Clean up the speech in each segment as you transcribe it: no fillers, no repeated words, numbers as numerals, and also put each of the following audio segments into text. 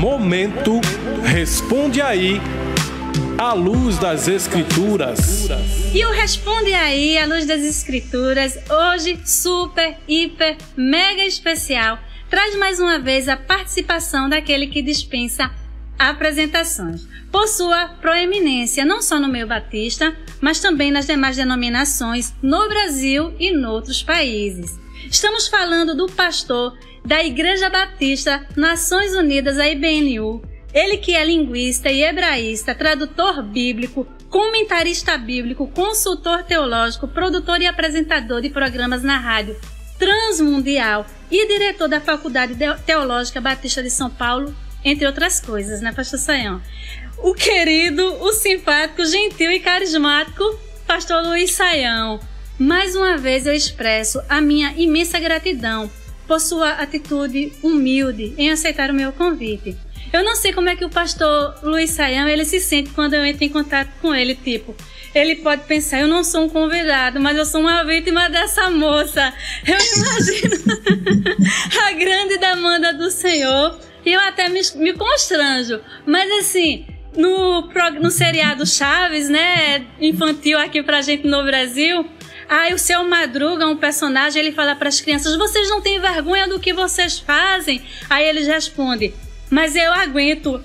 Momento Responde Aí, à luz das Escrituras. E o Responde Aí, à luz das Escrituras, hoje super, hiper, mega especial, traz mais uma vez a participação daquele que dispensa apresentações, por sua proeminência, não só no meio batista, mas também nas demais denominações no Brasil e em outros países. Estamos falando do pastor da Igreja Batista Nações Unidas, a IBNU, ele que é linguista e hebraísta, tradutor bíblico, comentarista bíblico, consultor teológico, produtor e apresentador de programas na rádio transmundial e diretor da Faculdade Teológica Batista de São Paulo, entre outras coisas, né, pastor Sayão? O querido, o simpático, gentil e carismático pastor Luiz Sayão. Mais uma vez eu expresso a minha imensa gratidão por sua atitude humilde em aceitar o meu convite. Eu não sei como é que o pastor Luiz Sayão, ele se sente quando eu entro em contato com ele, tipo, ele pode pensar, eu não sou um convidado, mas eu sou uma vítima dessa moça. Eu imagino a grande demanda do Senhor e eu até me constranjo. Mas assim, no seriado Chaves, né, infantil aqui pra gente no Brasil, aí o seu Madruga, um personagem, ele fala para as crianças, vocês não têm vergonha do que vocês fazem? Aí eles respondem, mas eu aguento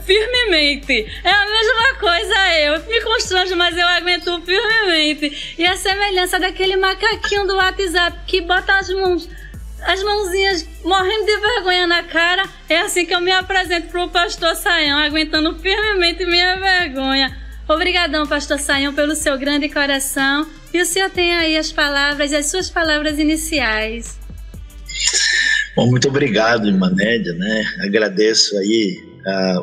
firmemente. É a mesma coisa eu me constranjo, mas eu aguento firmemente. E a semelhança daquele macaquinho do WhatsApp que bota as mãozinhas morrendo de vergonha na cara, é assim que eu me apresento para o pastor Sayão, aguentando firmemente minha vergonha. Obrigadão, pastor Sayão, pelo seu grande coração. E o senhor tem aí as suas palavras iniciais. Bom, muito obrigado, irmã Nédia, né? Agradeço aí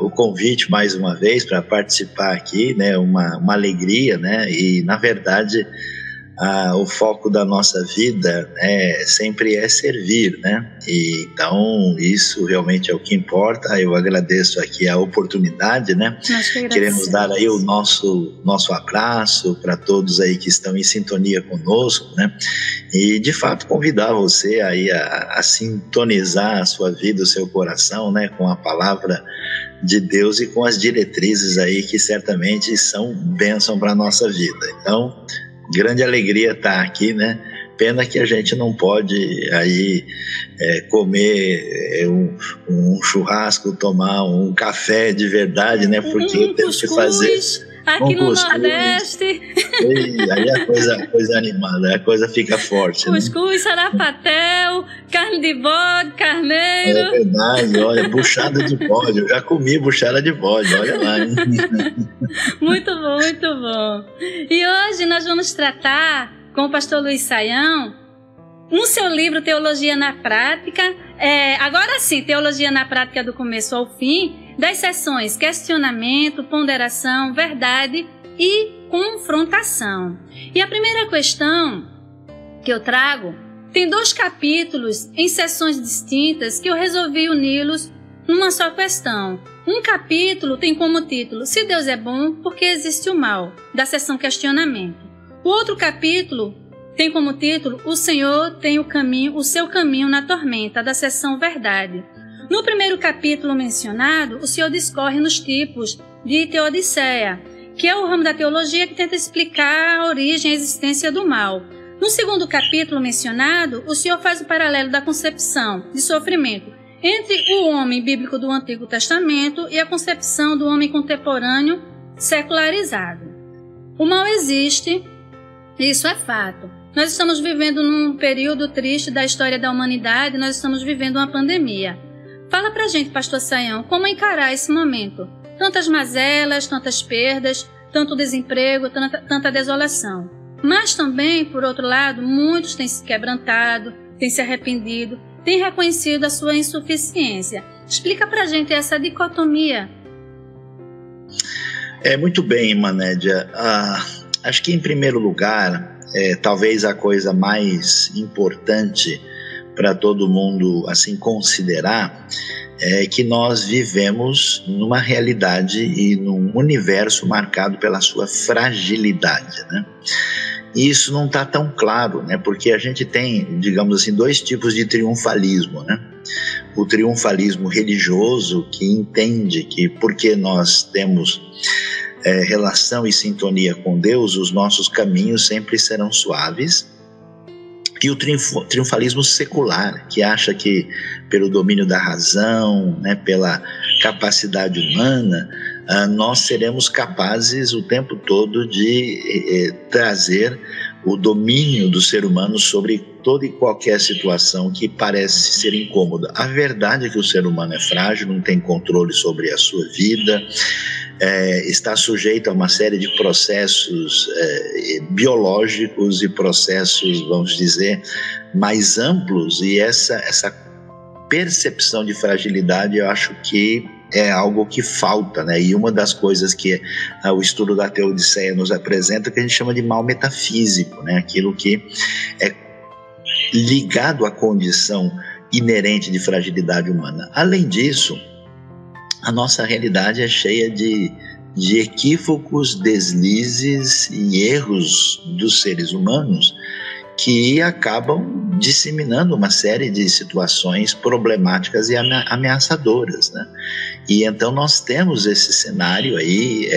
o convite mais uma vez para participar aqui, né? Uma alegria, né? E, na verdade, o foco da nossa vida sempre é servir, né? E, então, isso realmente é o que importa. Eu agradeço aqui a oportunidade, né? Queremos dar aí o nosso abraço para todos aí que estão em sintonia conosco, né? E, de fato, convidar você aí a sintonizar a sua vida, o seu coração, né? Com a palavra de Deus e com as diretrizes aí que certamente são bênção para a nossa vida. Então, grande alegria estar aqui, né? Pena que a gente não pode aí comer um churrasco, tomar um café de verdade, né? Porque temos que fazer aqui no Nordeste. E aí a coisa animada, a coisa fica forte. Cuscuz, sarapatel, carne de bode, carneiro. É verdade, olha, buchada de bode. Eu já comi buchada de bode, olha lá, hein? Muito bom, muito bom. E hoje nós vamos tratar com o pastor Luiz Sayão no seu livro Teologia na Prática, agora sim, Teologia na Prática do Começo ao Fim, das seções questionamento, ponderação, verdade e confrontação. E a primeira questão que eu trago tem 2 capítulos em seções distintas que eu resolvi uni-los numa só questão. Um capítulo tem como título Se Deus é bom, por que existe o mal? Da seção questionamento. O outro capítulo tem como título O Senhor tem o seu caminho na tormenta, da seção verdade. No primeiro capítulo mencionado, o Senhor discorre nos tipos de teodiceia, que é o ramo da teologia que tenta explicar a origem e a existência do mal. No segundo capítulo mencionado, o Senhor faz o paralelo da concepção de sofrimento entre o homem bíblico do Antigo Testamento e a concepção do homem contemporâneo secularizado. O mal existe, isso é fato. Nós estamos vivendo num período triste da história da humanidade, nós estamos vivendo uma pandemia. Fala pra gente, pastor Sayão, como encarar esse momento? Tantas mazelas, tantas perdas, tanto desemprego, tanta desolação. Mas também, por outro lado, muitos têm se quebrantado, têm se arrependido, têm reconhecido a sua insuficiência. Explica pra gente essa dicotomia. Muito bem, irmã Nédia. Acho que, em primeiro lugar, talvez a coisa mais importante para todo mundo assim considerar é que nós vivemos numa realidade e num universo marcado pela sua fragilidade, né? E isso não está tão claro, né? Porque a gente tem, digamos assim, 2 tipos de triunfalismo, né? o triunfalismo religioso, que entende que porque nós temos relação e sintonia com Deus, os nossos caminhos sempre serão suaves, e o triunfalismo secular, que acha que pelo domínio da razão, né, pela capacidade humana, nós seremos capazes o tempo todo de trazer o domínio do ser humano sobre toda e qualquer situação que parece ser incômoda. A verdade é que o ser humano é frágil, não tem controle sobre a sua vida, está sujeito a uma série de processos biológicos e processos, vamos dizer, mais amplos, e essa percepção de fragilidade eu acho que é algo que falta, né? E uma das coisas que o estudo da Teodiceia nos apresenta, que a gente chama de mal metafísico, né? Aquilo que é ligado à condição inerente de fragilidade humana. Além disso, a nossa realidade é cheia de equívocos, deslizes e erros dos seres humanos que acabam disseminando uma série de situações problemáticas e ameaçadoras, né? E então nós temos esse cenário aí,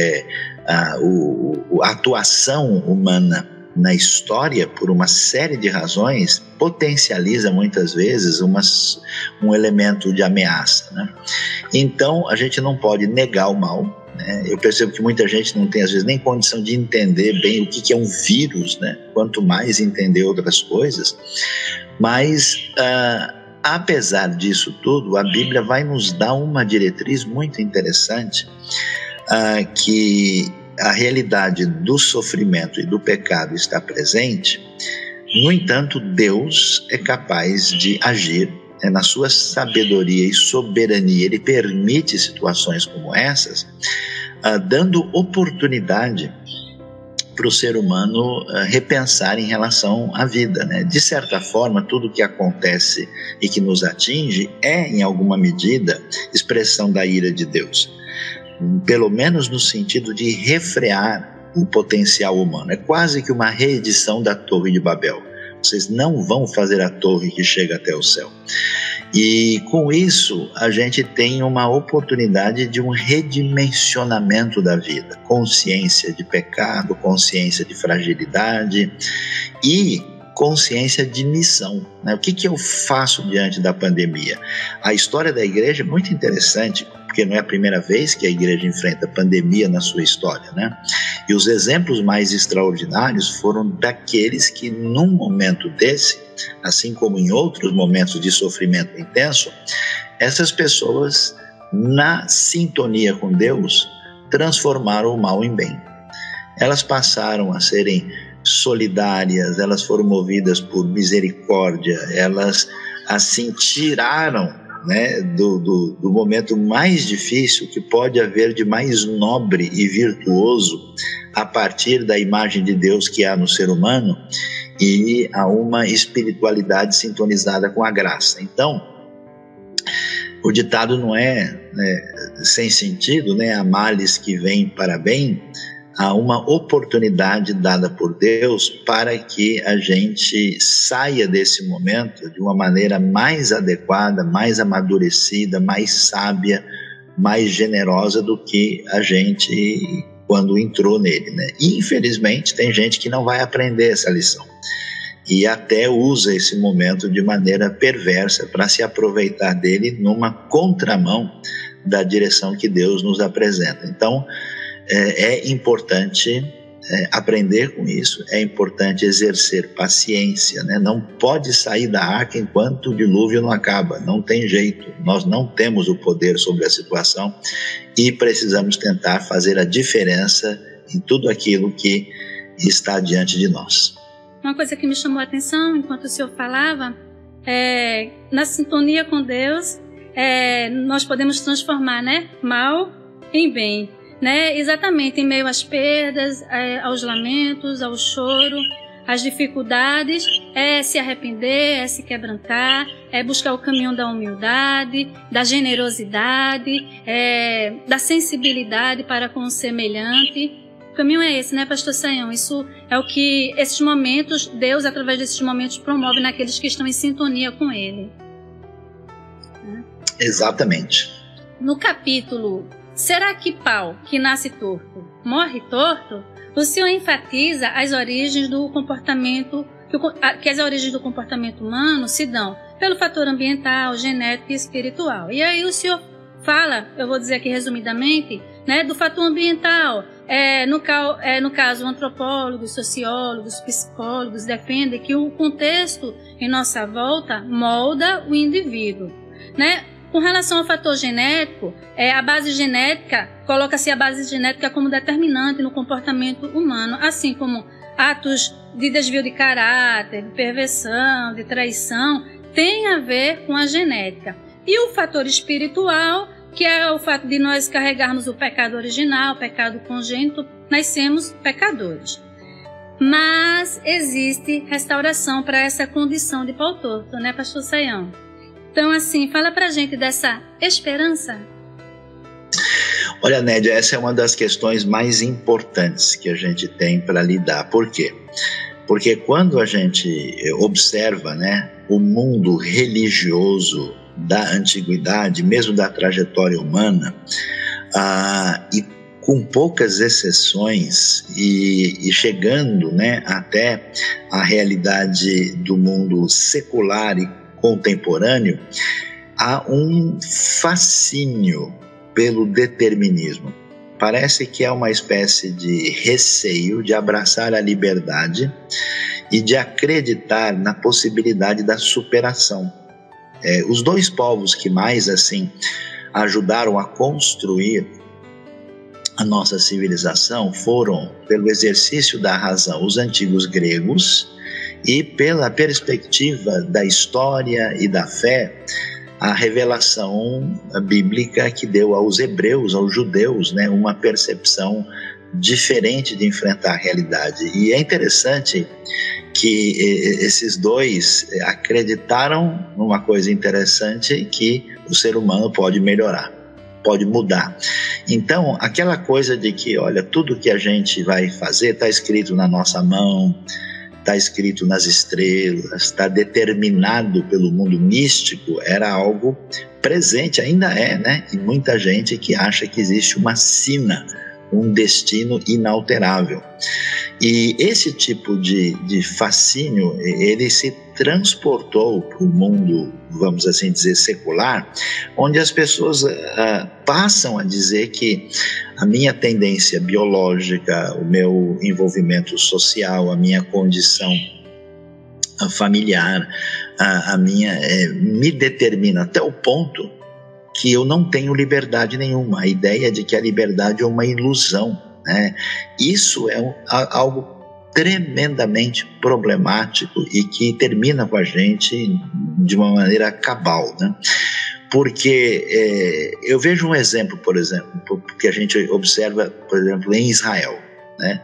a atuação humana na história, por uma série de razões, potencializa muitas vezes um elemento de ameaça, né? Então a gente não pode negar o mal, né? Eu percebo que muita gente não tem às vezes nem condição de entender bem o que é um vírus, né? Quanto mais entender outras coisas, mas apesar disso tudo, a Bíblia vai nos dar uma diretriz muito interessante, que a realidade do sofrimento e do pecado está presente. No entanto, Deus é capaz de agir, na sua sabedoria e soberania. Ele permite situações como essas, dando oportunidade para o ser humano repensar em relação à vida, né? De certa forma, tudo que acontece e que nos atinge é, em alguma medida, expressão da ira de Deus, pelo menos no sentido de refrear o potencial humano. É quase que uma reedição da Torre de Babel. Vocês não vão fazer a torre que chega até o céu. E com isso a gente tem uma oportunidade de um redimensionamento da vida, consciência de pecado, consciência de fragilidade e consciência de missão, né? O que eu faço diante da pandemia? A história da igreja é muito interessante, porque não é a primeira vez que a igreja enfrenta pandemia na sua história, né? E os exemplos mais extraordinários foram daqueles que, num momento desse, assim como em outros momentos de sofrimento intenso, essas pessoas, na sintonia com Deus, transformaram o mal em bem. Elas passaram a serem solidárias, elas foram movidas por misericórdia, elas assim tiraram, né, do momento mais difícil que pode haver de mais nobre e virtuoso a partir da imagem de Deus que há no ser humano e a uma espiritualidade sintonizada com a graça. Então, o ditado não é sem sentido, né? Há males que vêm para bem. Há uma oportunidade dada por Deus para que a gente saia desse momento de uma maneira mais adequada, mais amadurecida, mais sábia, mais generosa do que a gente quando entrou nele, né? E, infelizmente, tem gente que não vai aprender essa lição e até usa esse momento de maneira perversa para se aproveitar dele numa contramão da direção que Deus nos apresenta. Então, é importante aprender com isso, é importante exercer paciência, né? Não pode sair da arca enquanto o dilúvio não acaba, não tem jeito, nós não temos o poder sobre a situação e precisamos tentar fazer a diferença em tudo aquilo que está diante de nós. Uma coisa que me chamou a atenção enquanto o senhor falava, na sintonia com Deus, nós podemos transformar, né, mal em bem. Né? Exatamente, em meio às perdas, aos lamentos, ao choro, às dificuldades, se arrepender, se quebrantar, buscar o caminho da humildade, da generosidade, da sensibilidade para com o semelhante. O caminho é esse, né, pastor Sayão? Isso é o que esses momentos, Deus, através desses momentos, promove naqueles que estão em sintonia com Ele. né? Exatamente. No capítulo Será que pau que nasce torto morre torto? O senhor enfatiza as origens do comportamento, que as origens do comportamento humano se dão pelo fator ambiental, genético e espiritual. E aí o senhor fala, eu vou dizer aqui resumidamente, né, do fator ambiental. No caso, antropólogos, sociólogos, psicólogos defendem que o contexto em nossa volta molda o indivíduo, né? Com relação ao fator genético, a base genética, coloca-se a base genética como determinante no comportamento humano, assim como atos de desvio de caráter, de perversão, de traição, tem a ver com a genética. E o fator espiritual, que é o fato de nós carregarmos o pecado original, o pecado congênito, nascemos pecadores. Mas existe restauração para essa condição de pau torto, né, pastor Sayão? Então, assim, fala pra gente dessa esperança. Olha, Nédia, essa é uma das questões mais importantes que a gente tem para lidar. Por quê? Porque quando a gente observa, né, o mundo religioso da antiguidade, mesmo da trajetória humana, e com poucas exceções e chegando, né, até a realidade do mundo secular e contemporâneo, há um fascínio pelo determinismo. Parece que é uma espécie de receio de abraçar a liberdade e de acreditar na possibilidade da superação. Os dois povos que mais assim ajudaram a construir a nossa civilização foram, pelo exercício da razão, os antigos gregos, e pela perspectiva da história e da fé, a revelação bíblica que deu aos hebreus, aos judeus, né, uma percepção diferente de enfrentar a realidade. E é interessante que esses dois acreditaram numa coisa interessante, que o ser humano pode melhorar, pode mudar. Então, aquela coisa de que, olha, tudo que a gente vai fazer está escrito na nossa mão, está escrito nas estrelas, está determinado pelo mundo místico, era algo presente, ainda é, né? E muita gente que acha que existe uma sina, um destino inalterável. E esse tipo de fascínio, ele se transportou para o mundo, vamos assim dizer, secular, onde as pessoas passam a dizer que a minha tendência biológica, o meu envolvimento social, a minha condição familiar, me determina até o ponto que eu não tenho liberdade nenhuma. A ideia de que a liberdade é uma ilusão, né? Isso é algo tremendamente problemático e que termina com a gente de uma maneira cabal, né? Porque eu vejo um exemplo, por exemplo, que a gente observa, por exemplo, em Israel, né?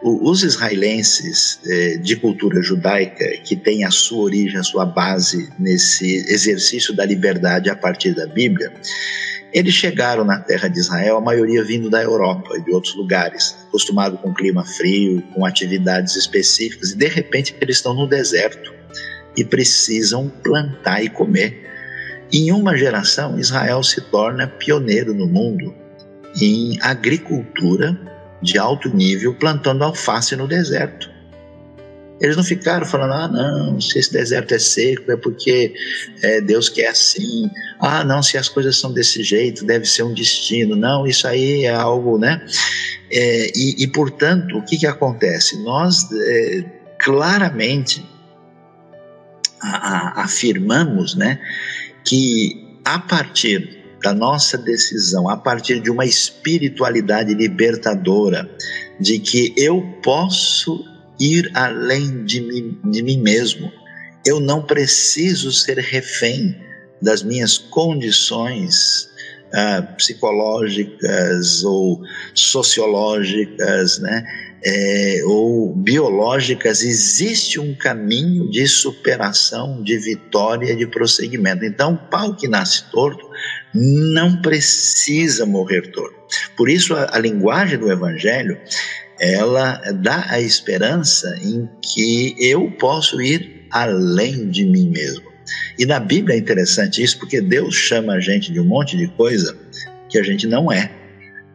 Os israelenses de cultura judaica, que têm a sua origem, a sua base nesse exercício da liberdade a partir da Bíblia, eles chegaram na terra de Israel, a maioria vindo da Europa e de outros lugares, acostumado com clima frio, com atividades específicas, e de repente eles estão no deserto e precisam plantar e comer. Em uma geração, Israel se torna pioneiro no mundo em agricultura de alto nível, plantando alface no deserto. Eles não ficaram falando, não, se esse deserto é seco é porque Deus quer assim, não, se as coisas são desse jeito, deve ser um destino, não, isso aí é algo, né? E portanto, o que acontece? Nós claramente afirmamos, né, que a partir da nossa decisão, a partir de uma espiritualidade libertadora, de que eu posso ir além de mim mesmo, eu não preciso ser refém das minhas condições psicológicas ou sociológicas, né? Ou biológicas. Existe um caminho de superação, de vitória, de prosseguimento. Então, o pau que nasce torto não precisa morrer torto. Por isso, a linguagem do Evangelho, ela dá a esperança em que eu posso ir além de mim mesmo. E na Bíblia é interessante isso, porque Deus chama a gente de um monte de coisa que a gente não é.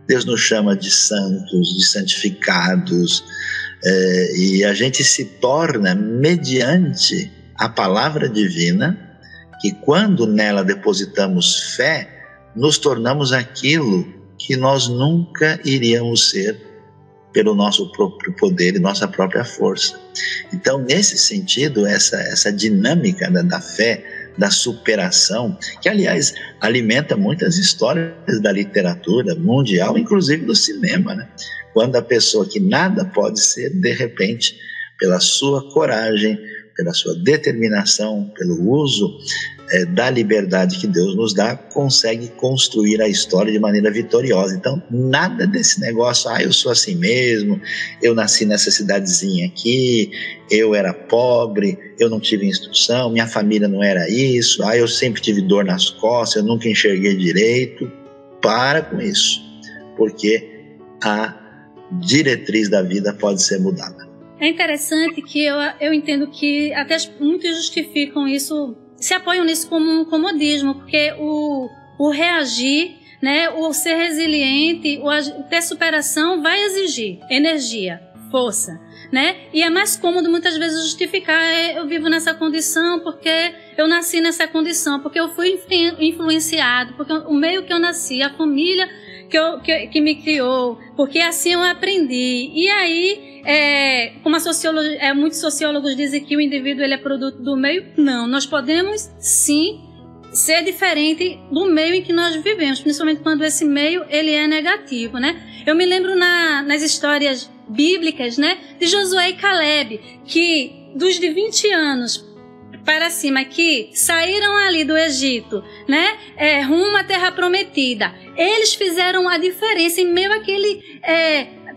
Deus nos chama de santos, de santificados, e a gente se torna, mediante a palavra divina, que quando nela depositamos fé, nos tornamos aquilo que nós nunca iríamos ser pelo nosso próprio poder e nossa própria força. Então, nesse sentido, essa dinâmica da fé, da superação, que, aliás, alimenta muitas histórias da literatura mundial, inclusive do cinema, né? Quando a pessoa que nada pode ser, de repente, pela sua coragem, pela sua determinação, pelo uso da liberdade que Deus nos dá, consegue construir a história de maneira vitoriosa. Então, nada desse negócio, eu sou assim mesmo, eu nasci nessa cidadezinha aqui, eu era pobre, eu não tive instrução, minha família não era isso, eu sempre tive dor nas costas, eu nunca enxerguei direito. Para com isso, porque a diretriz da vida pode ser mudada. É interessante que eu entendo que até muitos justificam isso, se apoiam nisso como um comodismo, porque o reagir, né, o ser resiliente, o ter superação vai exigir energia, força, né? E é mais cômodo muitas vezes justificar, eu vivo nessa condição porque eu nasci nessa condição, porque eu fui influenciado, porque o meio que eu nasci, a família que me criou, porque assim eu aprendi. E aí, como muitos sociólogos dizem que o indivíduo ele é produto do meio, não, nós podemos sim ser diferente do meio em que nós vivemos, principalmente quando esse meio ele é negativo, né? Eu me lembro nas histórias bíblicas, né, de Josué e Caleb, que dos de 20 anos para cima, que saíram ali do Egito, né, rumo à terra prometida, eles fizeram a diferença em meio àquele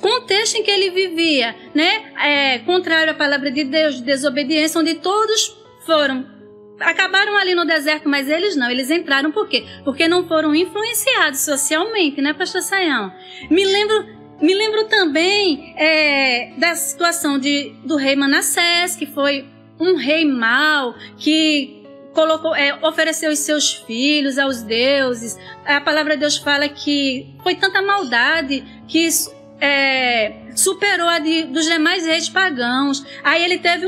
contexto em que ele vivia, né, contrário à palavra de Deus, de desobediência, onde todos acabaram ali no deserto, mas eles não, eles entraram por quê? Porque não foram influenciados socialmente, né, pastor Sayão? Me lembro também da situação do rei Manassés, que foi um rei mau, que ofereceu os seus filhos aos deuses. A palavra de Deus fala que foi tanta maldade que superou a dos demais reis pagãos. Aí ele teve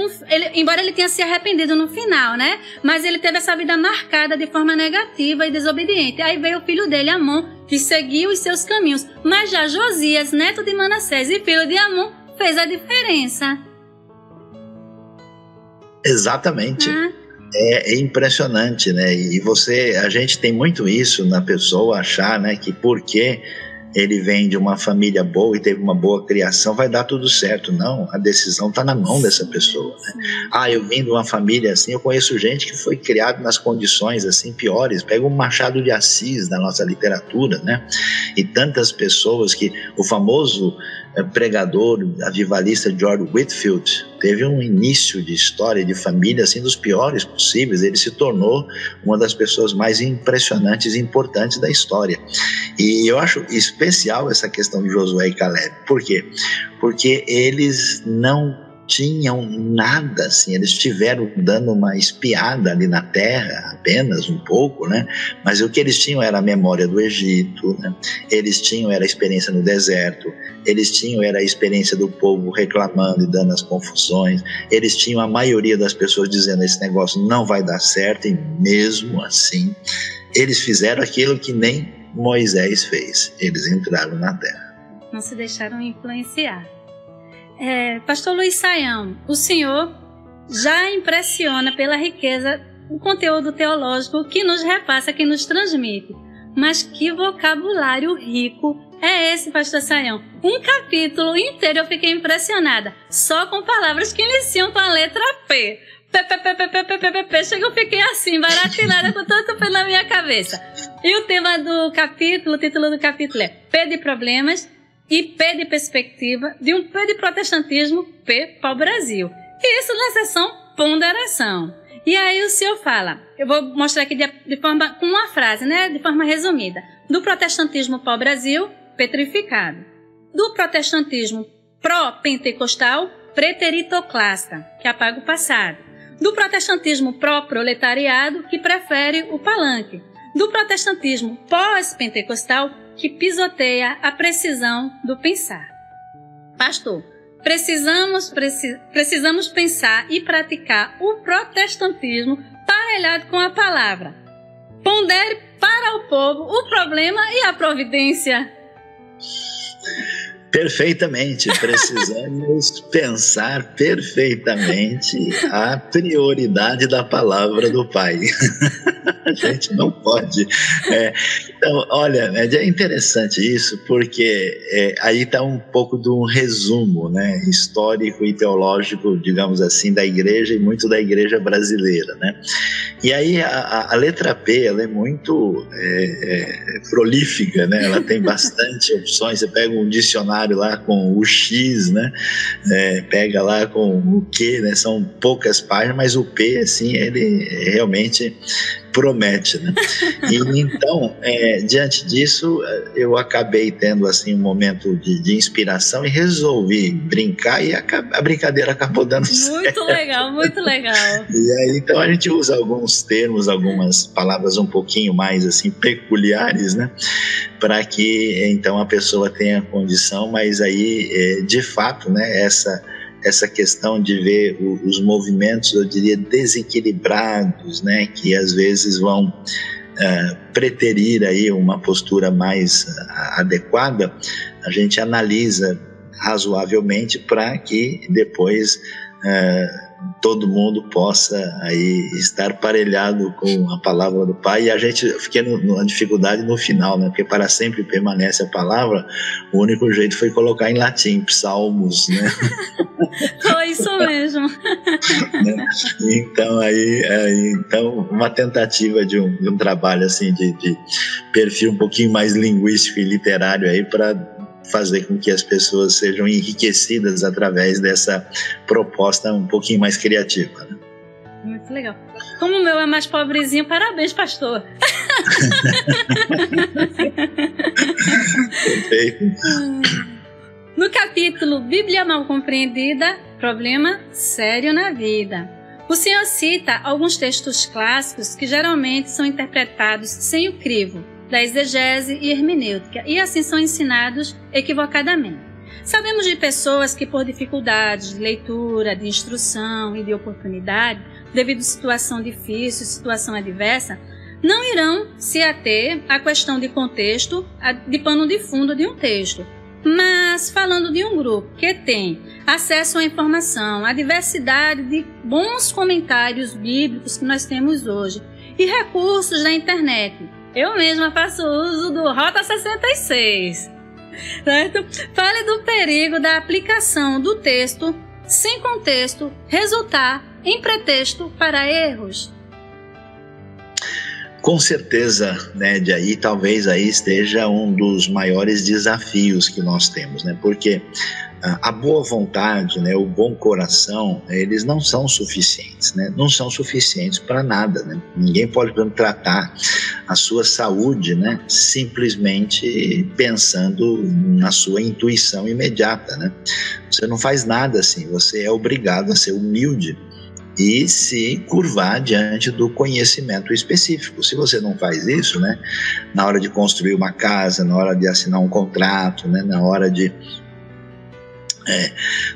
embora ele tenha se arrependido no final, né? Mas ele teve essa vida marcada de forma negativa e desobediente. Aí veio o filho dele, Amon, que seguiu os seus caminhos. Mas já Josias, neto de Manassés e filho de Amon, fez a diferença. Exatamente. É impressionante, né? E a gente tem muito isso na pessoa, achar, né, que porque ele vem de uma família boa e teve uma boa criação, vai dar tudo certo. Não, a decisão está na mão dessa pessoa, né? Eu vim de uma família assim, eu conheço gente que foi criada nas condições assim piores. Pega o Machado de Assis da nossa literatura, né? E tantas pessoas que o famoso pregador, avivalista George Whitefield, teve um início de história de família assim dos piores possíveis. Ele se tornou uma das pessoas mais impressionantes e importantes da história. E eu acho especial essa questão de Josué e Caleb. Por quê? Porque eles não tinham nada, assim, eles estiveram dando uma espiada ali na terra, apenas um pouco, né? Mas o que eles tinham era a memória do Egito, né? Eles tinham era a experiência no deserto, eles tinham era a experiência do povo reclamando e dando as confusões, eles tinham a maioria das pessoas dizendo esse negócio não vai dar certo, e mesmo assim eles fizeram aquilo que nem Moisés fez, eles entraram na terra. Não se deixaram influenciar. Pastor Luiz Sayão, o senhor já impressiona pela riqueza do conteúdo teológico que nos repassa, que nos transmite. Mas que vocabulário rico é esse, pastor Sayão? Um capítulo inteiro eu fiquei impressionada, só com palavras que iniciam com a letra P. Chega, eu fiquei assim, baratinada com tanto P na minha cabeça. E o tema do capítulo, o título do capítulo é P de problemas e P de perspectiva, de um P de protestantismo, P pau-brasil. E isso na seção ponderação. E aí o senhor fala, eu vou mostrar aqui com uma frase, né, de forma resumida. Do protestantismo pau-brasil, petrificado. Do protestantismo pró-pentecostal, preteritoclasta, que apaga o passado. do protestantismo pró-proletariado, que prefere o palanque, do protestantismo pós-pentecostal, que pisoteia a precisão do pensar. Pastor, precisamos pensar e praticar o protestantismo parelhado com a palavra. Pondere para o povo o problema e a providência. Perfeitamente, precisamos pensar perfeitamente a prioridade da palavra do Pai. A gente não pode. Então, olha, é interessante isso, porque aí está um pouco de um resumo, né, histórico e teológico, digamos assim, da igreja e muito da igreja brasileira, né? E aí a letra P, ela é muito prolífica, né? Ela tem bastante opções. Você pega um dicionário lá com o X, né? Pega lá com o Q, né? São poucas páginas, mas o P, assim, ele realmente promete, né? E então, diante disso, eu acabei tendo assim um momento de inspiração e resolvi brincar, e a brincadeira acabou dando certo. Muito legal, muito legal. E aí, então, a gente usa alguns termos, algumas palavras um pouquinho mais assim peculiares, né? Para que então a pessoa tenha condição, mas aí, de fato, né? Essa questão de ver os movimentos, eu diria, desequilibrados, né, que às vezes vão preterir aí uma postura mais adequada, a gente analisa razoavelmente para que depois todo mundo possa aí estar parelhado com a palavra do Pai. E a gente fica numa dificuldade no final, né? Porque para sempre permanece a palavra. O único jeito foi colocar em latim, psalmos, né? Foi isso mesmo. Então então uma tentativa de um trabalho assim de perfil um pouquinho mais linguístico e literário aí para fazer com que as pessoas sejam enriquecidas através dessa proposta um pouquinho mais criativa, né? Muito legal. Como o meu é mais pobrezinho, parabéns, pastor. Perfeito. No capítulo Bíblia Mal Compreendida, Problema Sério na Vida, o Senhor cita alguns textos clássicos que geralmente são interpretados sem o crivo da exegese e hermenêutica, e assim são ensinados equivocadamente. Sabemos de pessoas que, por dificuldades de leitura, de instrução e de oportunidade, devido à situação difícil, situação adversa, não irão se ater à questão de contexto, de pano de fundo de um texto. Mas, falando de um grupo que tem acesso à informação, à diversidade de bons comentários bíblicos que nós temos hoje e recursos da internet, eu mesma faço uso do Rota 66, certo? Fale do perigo da aplicação do texto sem contexto resultar em pretexto para erros. Com certeza, né, de aí talvez aí esteja um dos maiores desafios que nós temos, né? Porque a boa vontade, né, o bom coração, eles não são suficientes, né? Não são suficientes para nada, né? Ninguém pode tratar a sua saúde, né, simplesmente pensando na sua intuição imediata, né? Você não faz nada assim, você é obrigado a ser humilde e se curvar diante do conhecimento específico. Se você não faz isso, né, na hora de construir uma casa, na hora de assinar um contrato, né, na hora de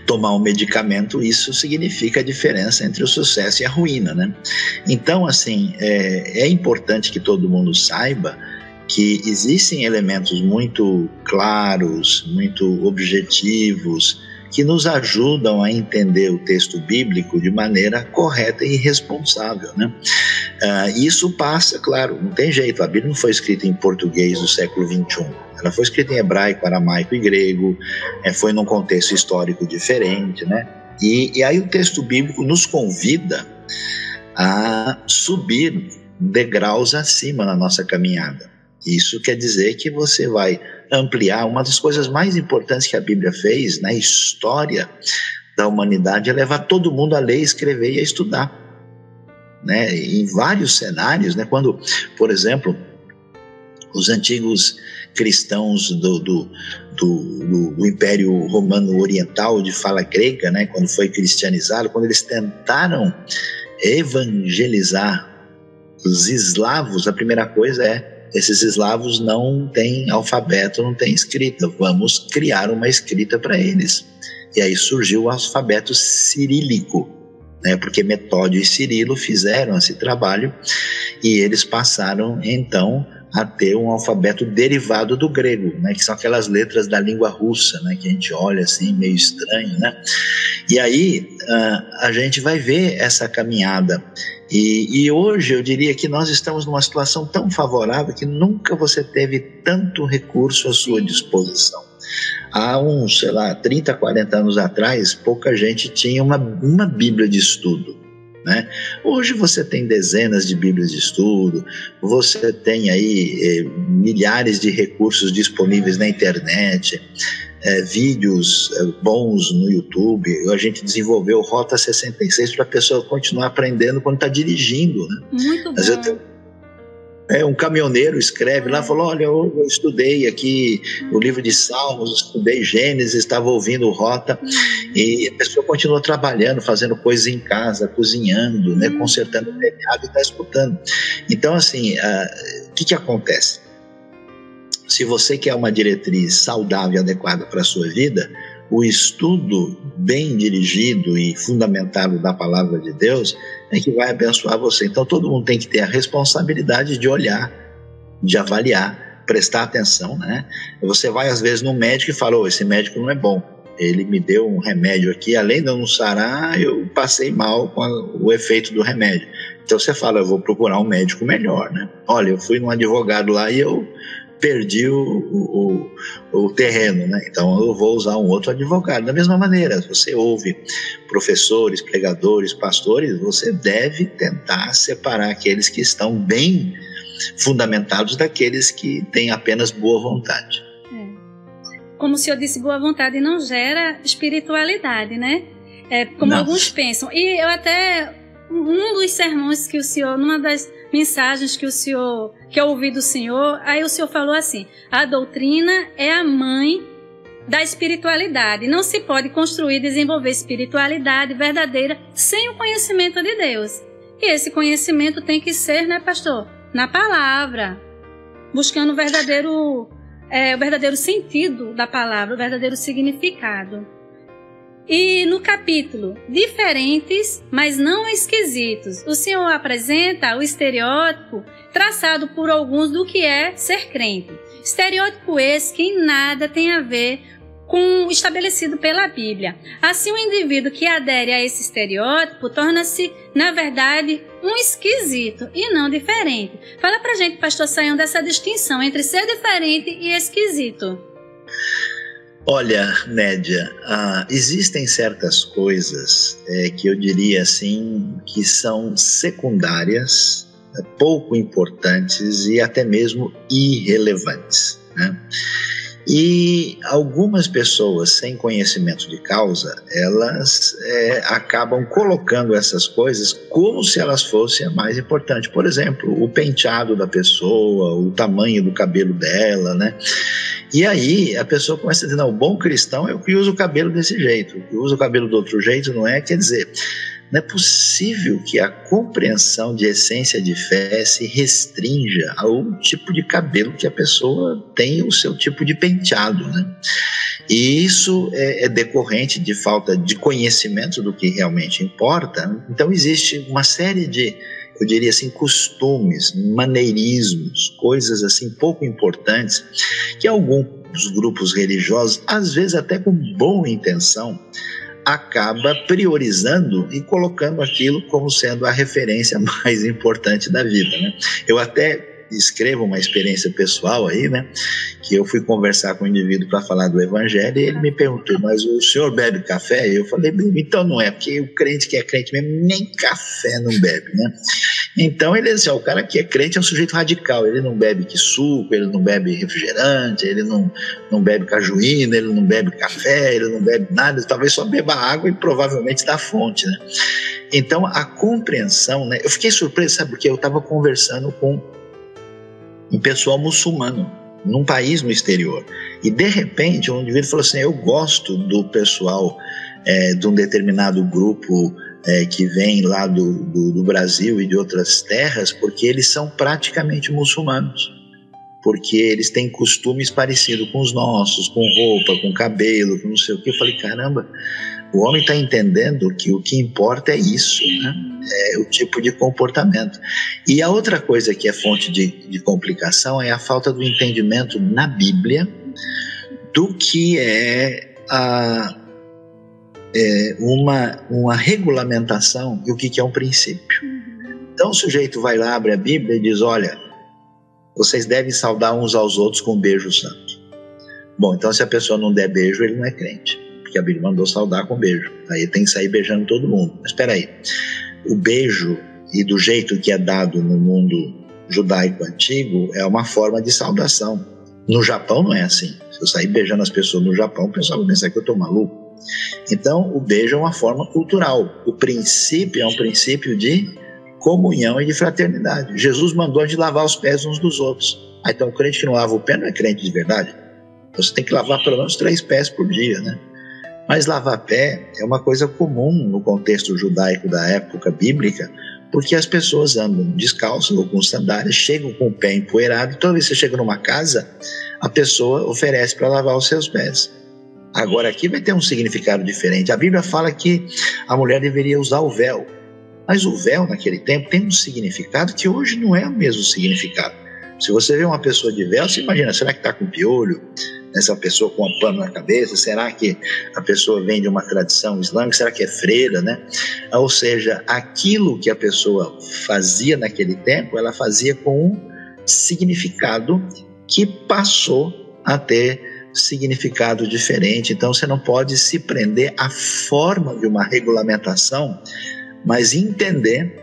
tomar um medicamento, isso significa a diferença entre o sucesso e a ruína, né? Então, assim, é importante que todo mundo saiba que existem elementos muito claros, muito objetivos, que nos ajudam a entender o texto bíblico de maneira correta e responsável, né? Isso passa, claro, não tem jeito, a Bíblia não foi escrita em português do século XXI, ela foi escrita em hebraico, aramaico e grego, foi num contexto histórico diferente, né? E aí o texto bíblico nos convida a subir degraus acima na nossa caminhada. Isso quer dizer que você vai ampliar. Uma das coisas mais importantes que a Bíblia fez na história da humanidade é levar todo mundo a ler, escrever e a estudar, né? Em vários cenários, né? Quando, por exemplo, os antigos cristãos do Império Romano Oriental de fala grega, né? Quando foi cristianizado, quando eles tentaram evangelizar os eslavos, a primeira coisa é: esses eslavos não têm alfabeto, não têm escrita, vamos criar uma escrita para eles. E aí surgiu o alfabeto cirílico, né? Porque Metódio e Cirilo fizeram esse trabalho e eles passaram então a ter um alfabeto derivado do grego, né? Que são aquelas letras da língua russa, né? Que a gente olha assim meio estranho, né? E aí a gente vai ver essa caminhada. E hoje eu diria que nós estamos numa situação tão favorável que nunca você teve tanto recurso à sua disposição. Há uns, 30, 40 anos atrás, pouca gente tinha uma Bíblia de estudo, né? Hoje você tem dezenas de Bíblias de estudo, você tem aí milhares de recursos disponíveis na internet, vídeos bons no YouTube. A gente desenvolveu Rota 66 para a pessoa continuar aprendendo quando está dirigindo, né? Muito bom. Um caminhoneiro escreve lá, falou: olha, eu estudei aqui o livro de Salmos, estudei Gênesis, estava ouvindo Rota, e a pessoa continua trabalhando, fazendo coisas em casa, cozinhando, né, consertando o telhado e está escutando. Então, assim, o que acontece? Se você quer uma diretriz saudável e adequada para a sua vida, o estudo bem dirigido e fundamentado da palavra de Deus é que vai abençoar você. Então todo mundo tem que ter a responsabilidade de olhar, de avaliar, prestar atenção, né? Você vai às vezes no médico e fala: esse médico não é bom, ele me deu um remédio aqui, além de eu não sarar, eu passei mal com o efeito do remédio. Então você fala: eu vou procurar um médico melhor, né? Olha, eu fui num advogado lá e eu perdi o terreno, né? Então eu vou usar um outro advogado. Da mesma maneira, você ouve professores, pregadores, pastores, você deve tentar separar aqueles que estão bem fundamentados daqueles que têm apenas boa vontade. Como o senhor disse, boa vontade não gera espiritualidade, né? Como não. Alguns pensam. E eu até, um dos sermões que o senhor, numa das mensagens que eu ouvi do senhor, aí o senhor falou assim: a doutrina é a mãe da espiritualidade. Não se pode construir e desenvolver espiritualidade verdadeira sem o conhecimento de Deus. E esse conhecimento tem que ser, né, pastor? Na palavra, buscando o verdadeiro sentido da palavra, o verdadeiro significado. E no capítulo Diferentes, mas não esquisitos, o senhor apresenta o estereótipo traçado por alguns do que é ser crente. Estereótipo esse que em nada tem a ver com o estabelecido pela Bíblia. Assim, o indivíduo que adere a esse estereótipo torna-se, na verdade, um esquisito e não diferente. Fala pra gente, pastor Sayão, dessa distinção entre ser diferente e esquisito. Olha, Nédia, existem certas coisas que eu diria assim que são secundárias, pouco importantes e até mesmo irrelevantes, né? E algumas pessoas sem conhecimento de causa, elas acabam colocando essas coisas como se elas fossem a mais importante. Por exemplo, o penteado da pessoa, o tamanho do cabelo dela, né? E aí a pessoa começa a dizer: não, o bom cristão é o que usa o cabelo desse jeito, o que usa o cabelo do outro jeito não é. Quer dizer, não é possível que a compreensão de essência de fé se restrinja ao tipo de cabelo que a pessoa tem, o seu tipo de penteado, né? E isso é decorrente de falta de conhecimento do que realmente importa. Então existe uma série de, eu diria assim, costumes, maneirismos, coisas assim pouco importantes que alguns grupos religiosos, às vezes até com boa intenção, acaba priorizando e colocando aquilo como sendo a referência mais importante da vida, né? Eu até escrevo uma experiência pessoal aí, né? Que eu fui conversar com um indivíduo para falar do evangelho e ele me perguntou: mas o senhor bebe café? Eu falei: então não é, porque o crente que é crente mesmo nem café não bebe, né? Então ele disse: o cara que é crente é um sujeito radical, ele não bebe que suco, ele não bebe refrigerante, ele não bebe cajuína, ele não bebe café, ele não bebe nada, talvez só beba água e provavelmente da fonte, né? Então a compreensão, né? Eu fiquei surpreso, sabe, porque eu estava conversando com um pessoal muçulmano num país no exterior e de repente um indivíduo falou assim: eu gosto do pessoal de um determinado grupo que vêm lá do Brasil e de outras terras, porque eles são praticamente muçulmanos, porque eles têm costumes parecidos com os nossos, com roupa, com cabelo, com não sei o que. Eu falei, caramba, o homem está entendendo que o que importa é isso, né? É o tipo de comportamento. E a outra coisa que é fonte de complicação é a falta do entendimento na Bíblia do que uma regulamentação e o que é um princípio. Então o sujeito vai lá, abre a Bíblia e diz, olha, vocês devem saudar uns aos outros com um beijo santo. Bom, então se a pessoa não der beijo, ele não é crente, porque a Bíblia mandou saudar com beijo. Aí tem que sair beijando todo mundo. Mas espera aí, o beijo, e do jeito que é dado no mundo judaico antigo, é uma forma de saudação. No Japão não é assim. Se eu sair beijando as pessoas no Japão, o pessoal vai pensar que eu estou maluco. Então o beijo é uma forma cultural. O princípio é um princípio de comunhão e de fraternidade. Jesus mandou a gente lavar os pés uns dos outros. Então o crente que não lava o pé não é crente de verdade. Você tem que lavar pelo menos 3 pés por dia, né? Mas lavar pé é uma coisa comum no contexto judaico da época bíblica, porque as pessoas andam descalças ou com sandálias, chegam com o pé empoeirado, e toda vez que você chega numa casa, a pessoa oferece para lavar os seus pés. Agora aqui vai ter um significado diferente. A Bíblia fala que a mulher deveria usar o véu, mas o véu naquele tempo tem um significado que hoje não é o mesmo significado. Se você vê uma pessoa de véu, você imagina, será que está com piolho? Essa pessoa com um pano na cabeça? Será que a pessoa vem de uma tradição islâmica? Será que é freira, né? Ou seja, aquilo que a pessoa fazia naquele tempo, ela fazia com um significado que passou a ter significado diferente. Então você não pode se prender à forma de uma regulamentação, mas entender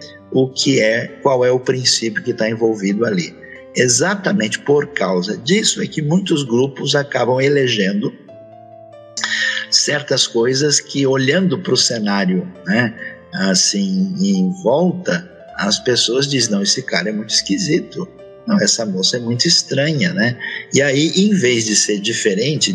qual é o princípio que está envolvido ali. Exatamente por causa disso é que muitos grupos acabam elegendo certas coisas que, olhando para o cenário, né, assim, em volta, as pessoas dizem, não, esse cara é muito esquisito, não, essa moça é muito estranha, né? E aí, em vez de ser diferente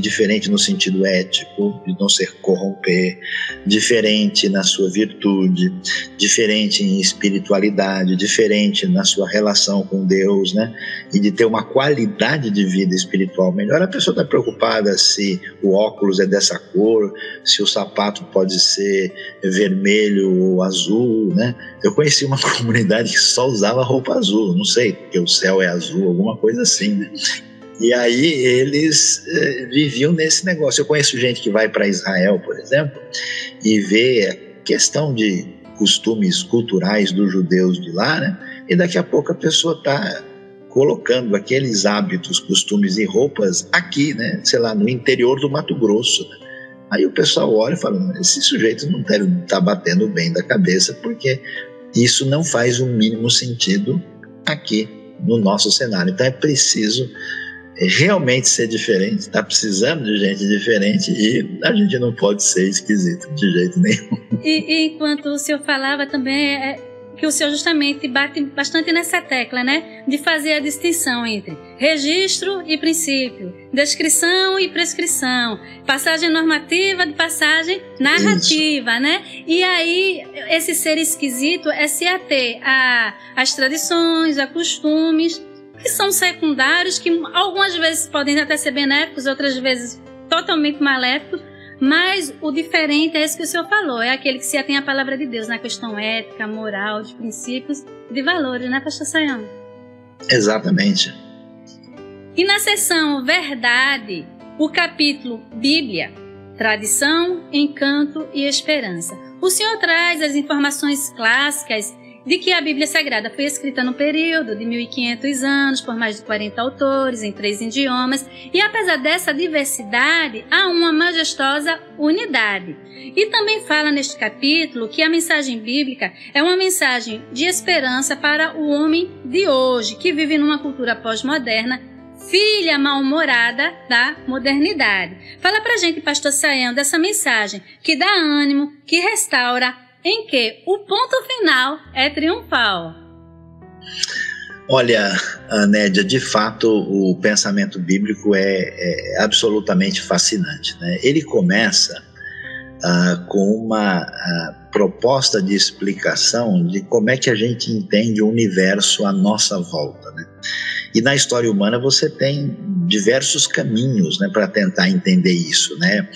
no sentido ético, de não ser corromper, diferente na sua virtude, diferente em espiritualidade, diferente na sua relação com Deus, né? E de ter uma qualidade de vida espiritual melhor, a pessoa está preocupada se o óculos é dessa cor, se o sapato pode ser vermelho ou azul, né? Eu conheci uma comunidade que só usava roupa azul, não sei, porque o céu é azul, alguma coisa assim, né? E aí eles viviam nesse negócio. Eu conheço gente que vai para Israel, por exemplo, e vê a questão de costumes culturais dos judeus de lá, né? E daqui a pouco a pessoa está colocando aqueles hábitos, costumes e roupas aqui, né? Sei lá, no interior do Mato Grosso, né? Aí o pessoal olha e fala, esse sujeito não deve estar batendo bem da cabeça, porque isso não faz o mínimo sentido aqui no nosso cenário. Então é preciso realmente ser diferente, está precisando de gente diferente, e a gente não pode ser esquisito de jeito nenhum. E enquanto o senhor falava também, que o senhor justamente bate bastante nessa tecla, né? De fazer a distinção entre registro e princípio, descrição e prescrição, passagem normativa de passagem narrativa, isso, né? E aí, esse ser esquisito é se ater às tradições, a costumes, que são secundários, que algumas vezes podem até ser benéficos, outras vezes totalmente maléficos, mas o diferente é esse que o senhor falou, é aquele que se atém à palavra de Deus, na questão ética, moral, de princípios, de valores, né, pastor Sayão? Exatamente. E na seção Verdade, o capítulo Bíblia, Tradição, Encanto e Esperança, o senhor traz as informações clássicas de que a Bíblia Sagrada foi escrita num período de 1.500 anos, por mais de 40 autores, em 3 idiomas, e apesar dessa diversidade, há uma majestosa unidade. E também fala neste capítulo que a mensagem bíblica é uma mensagem de esperança para o homem de hoje, que vive numa cultura pós-moderna, filha mal-humorada da modernidade. Fala pra gente, pastor Sayão, dessa mensagem que dá ânimo, que restaura, em que o ponto final é triunfal. Olha, Nédia, de fato o pensamento bíblico é absolutamente fascinante, né? Ele começa com uma proposta de explicação de como é que a gente entende o universo à nossa volta, né? E na história humana você tem diversos caminhos, né, para tentar entender isso, né?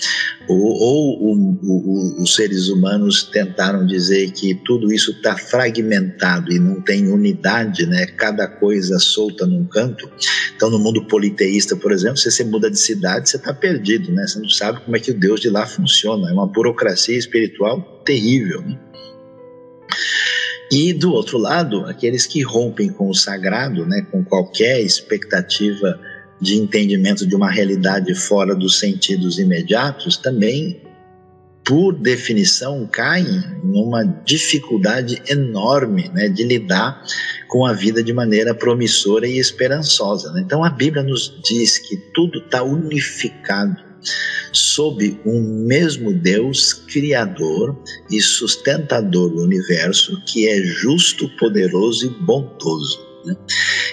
Os seres humanos tentaram dizer que tudo isso está fragmentado e não tem unidade, né? Cada coisa solta num canto. Então, no mundo politeísta, por exemplo, se você muda de cidade, você está perdido, né? Você não sabe como é que o Deus de lá funciona. É uma burocracia espiritual terrível, né? E do outro lado, aqueles que rompem com o sagrado, né, com qualquer expectativa de entendimento de uma realidade fora dos sentidos imediatos, também, por definição, caem numa dificuldade enorme, né, de lidar com a vida de maneira promissora e esperançosa, né? Então a Bíblia nos diz que tudo está unificado sob um mesmo Deus criador e sustentador do universo, que é justo, poderoso e bondoso, né?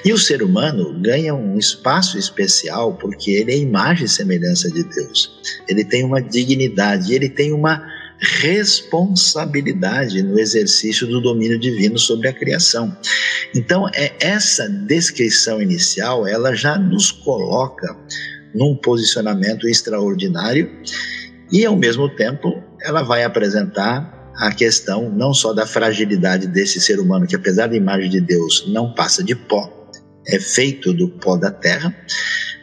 E o ser humano ganha um espaço especial porque ele é imagem e semelhança de Deus. Ele tem uma dignidade, ele tem uma responsabilidade no exercício do domínio divino sobre a criação. Então, essa descrição inicial, ela já nos coloca num posicionamento extraordinário e, ao mesmo tempo, ela vai apresentar a questão não só da fragilidade desse ser humano, que apesar da imagem de Deus não passa de pó, é feito do pó da terra,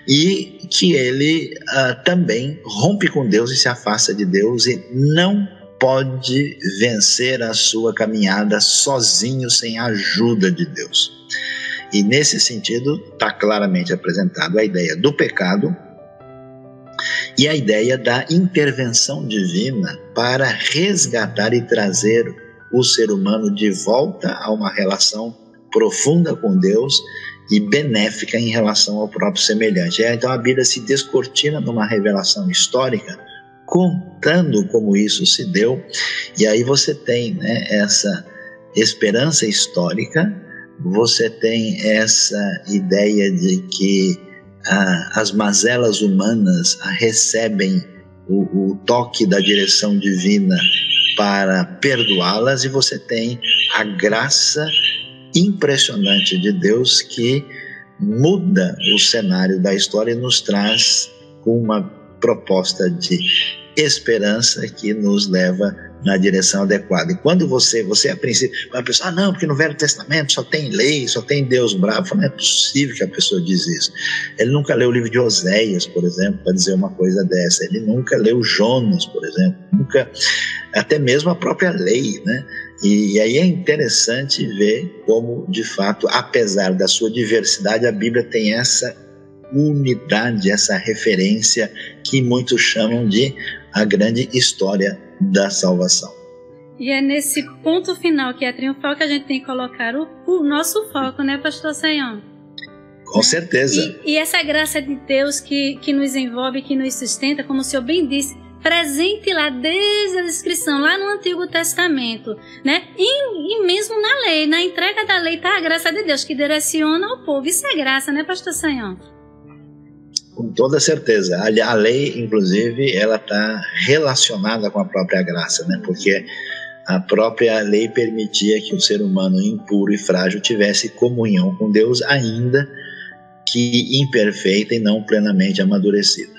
e que ele também rompe com Deus e se afasta de Deus e não pode vencer a sua caminhada sozinho, sem a ajuda de Deus. E nesse sentido está claramente apresentado a ideia do pecado e a ideia da intervenção divina para resgatar e trazer o ser humano de volta a uma relação profunda com Deus e benéfica em relação ao próprio semelhante. Então a Bíblia se descortina numa revelação histórica, contando como isso se deu, e aí você tem, né, essa esperança histórica. Você tem essa ideia de que as mazelas humanas recebem o toque da direção divina para perdoá-las, e você tem a graça impressionante de Deus que muda o cenário da história e nos traz uma proposta de esperança que nos leva na direção adequada. E quando você a princípio vai pensar, não, porque no Velho Testamento só tem lei, só tem Deus bravo. Não é possível que a pessoa diz isso. Ele nunca leu o livro de Oséias, por exemplo, para dizer uma coisa dessa. Ele nunca leu Jonas, por exemplo, nunca, até mesmo a própria lei, né? E aí é interessante ver como, de fato, apesar da sua diversidade, a Bíblia tem essa unidade, essa referência que muitos chamam de a grande história da salvação. E é nesse ponto final que é triunfal que a gente tem que colocar o nosso foco, né, pastor Sayão? Com certeza. E essa graça de Deus que nos envolve, que nos sustenta, como o senhor bem disse, presente lá desde a descrição, lá no Antigo Testamento, né? E mesmo na lei, na entrega da lei, está a graça de Deus que direciona o povo. Isso é graça, né, pastor Sayão? Com toda certeza. A lei, inclusive, ela está relacionada com a própria graça, né? Porque a própria lei permitia que o ser humano impuro e frágil tivesse comunhão com Deus, ainda que imperfeita e não plenamente amadurecida.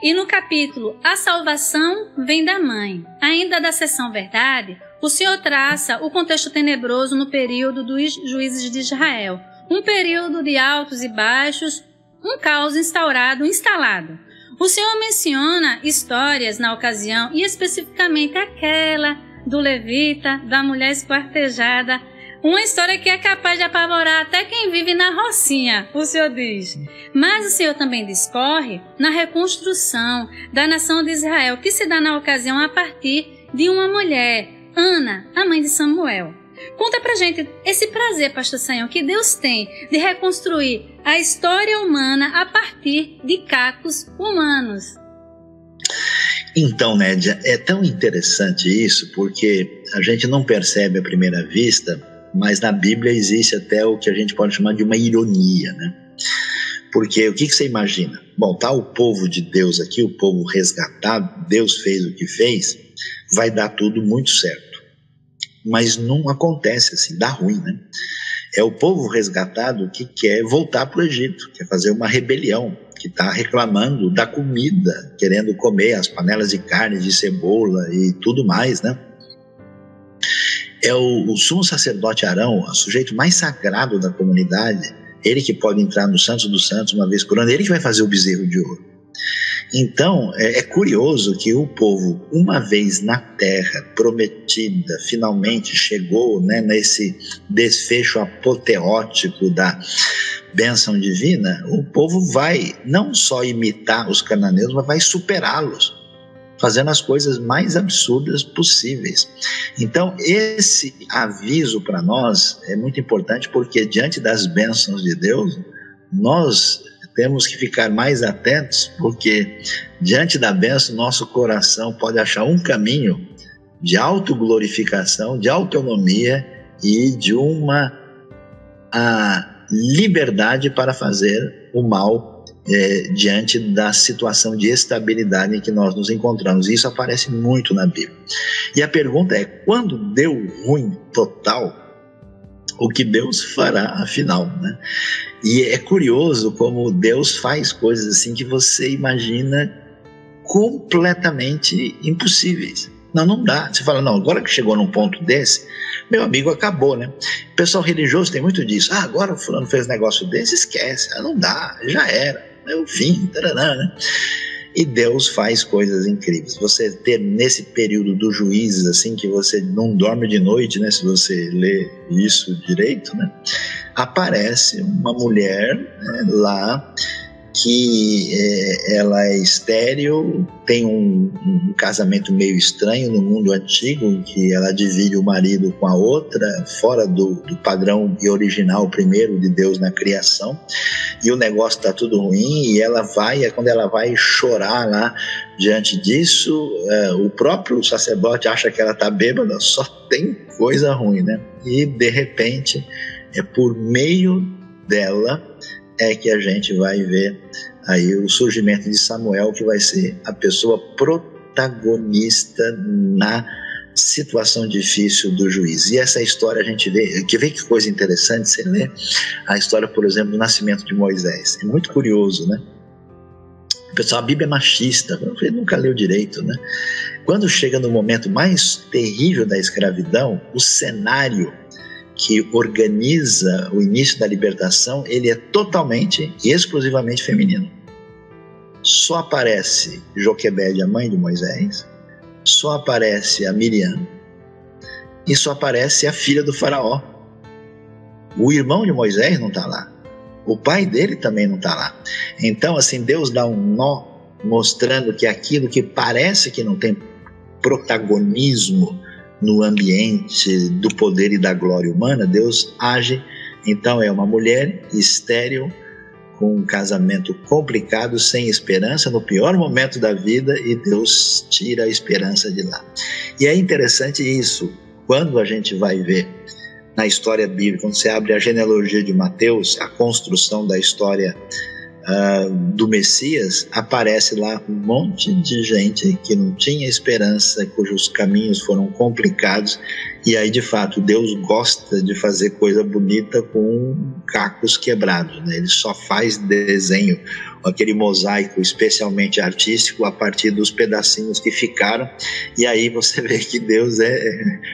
E no capítulo A Salvação Vem da Mãe, ainda da seção Verdade, o Senhor traça o contexto tenebroso no período dos juízes de Israel. Um período de altos e baixos, um caos instalado. O Senhor menciona histórias na ocasião, e especificamente aquela do levita, da mulher esquartejada, uma história que é capaz de apavorar até quem vive na rocinha, o Senhor diz. Mas o Senhor também discorre na reconstrução da nação de Israel, que se dá na ocasião a partir de uma mulher, Ana, a mãe de Samuel. Conta pra gente esse prazer, pastor Sayão, que Deus tem de reconstruir a história humana a partir de cacos humanos. Então, Nédia, é tão interessante isso, porque a gente não percebe à primeira vista, mas na Bíblia existe até o que a gente pode chamar de uma ironia, né? Porque o que você imagina? Bom, tá o povo de Deus aqui, o povo resgatado, Deus fez o que fez, vai dar tudo muito certo. Mas não acontece assim, dá ruim, né? É o povo resgatado que quer voltar para o Egito, quer fazer uma rebelião, que está reclamando da comida, querendo comer as panelas de carne, de cebola e tudo mais, né? É o sumo sacerdote Arão, o sujeito mais sagrado da comunidade, ele que pode entrar no Santos dos Santos uma vez por ano, ele que vai fazer o bezerro de ouro. Então, é curioso que o povo, uma vez na terra prometida, finalmente chegou, né, nesse desfecho apoteótico da bênção divina, o povo vai não só imitar os cananeus, mas vai superá-los, fazendo as coisas mais absurdas possíveis. Então, esse aviso para nós é muito importante, porque diante das bênçãos de Deus, nós temos que ficar mais atentos, porque diante da bênção, nosso coração pode achar um caminho de autoglorificação, de autonomia e de uma liberdade para fazer o mal diante da situação de estabilidade em que nós nos encontramos. Isso aparece muito na Bíblia. E a pergunta é, quando deu ruim total, o que Deus fará afinal, né? E é curioso como Deus faz coisas assim que você imagina completamente impossíveis. Não dá. Você fala, não, agora que chegou num ponto desse, meu amigo, acabou, né? O pessoal religioso tem muito disso. Agora o fulano fez um negócio desse, esquece. Não dá, já era. É o fim, tarará, né? E Deus faz coisas incríveis. Você ter nesse período dos juízes, assim, que você não dorme de noite, né? Se você lê isso direito, né? Aparece uma mulher, né, lá que ela é estéril, tem um casamento meio estranho no mundo antigo, em que ela divide o marido com a outra, fora do padrão e original primeiro de Deus na criação, e o negócio está tudo ruim, e ela vai, quando ela vai chorar lá diante disso, o próprio sacerdote acha que ela está bêbada, só tem coisa ruim, né? E de repente, por meio dela, é que a gente vai ver aí o surgimento de Samuel, que vai ser a pessoa protagonista na situação difícil do juiz. E essa história a gente vê que coisa interessante, você lê a história, por exemplo, do nascimento de Moisés. É muito curioso, né? Pessoal, a Bíblia é machista, você nunca leu direito, né? Quando chega no momento mais terrível da escravidão, o cenário que organiza o início da libertação, ele é totalmente e exclusivamente feminino. Só aparece Joquebede, a mãe de Moisés, só aparece a Miriam e só aparece a filha do faraó. O irmão de Moisés não está lá, o pai dele também não está lá. Então, assim, Deus dá um nó, mostrando que aquilo que parece que não tem protagonismo no ambiente do poder e da glória humana, Deus age. Então é uma mulher estéril, com um casamento complicado, sem esperança, no pior momento da vida, e Deus tira a esperança de lá. E é interessante isso, quando a gente vai ver na história bíblica, quando você abre a genealogia de Mateus, a construção da história do Messias, aparece lá um monte de gente que não tinha esperança, cujos caminhos foram complicados, e aí de fato Deus gosta de fazer coisa bonita com cacos quebrados, né? Ele só faz desenho, aquele mosaico especialmente artístico, a partir dos pedacinhos que ficaram, e aí você vê que Deus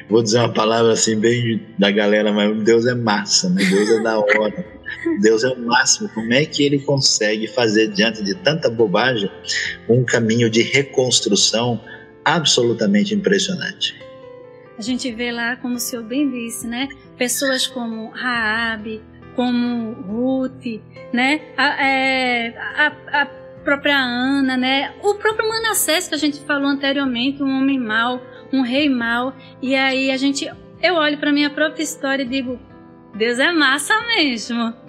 vou dizer uma palavra assim bem da galera, mas Deus é massa, né? Deus é da hora. Deus é o máximo. Como é que ele consegue fazer, diante de tanta bobagem, um caminho de reconstrução absolutamente impressionante? A gente vê lá, como o senhor bem disse, né? Pessoas como Raabe, como Ruth, né? A própria Ana, né? O próprio Manassés, que a gente falou anteriormente, um homem mau, um rei mau. E aí eu olho para minha própria história e digo, Deus é massa mesmo.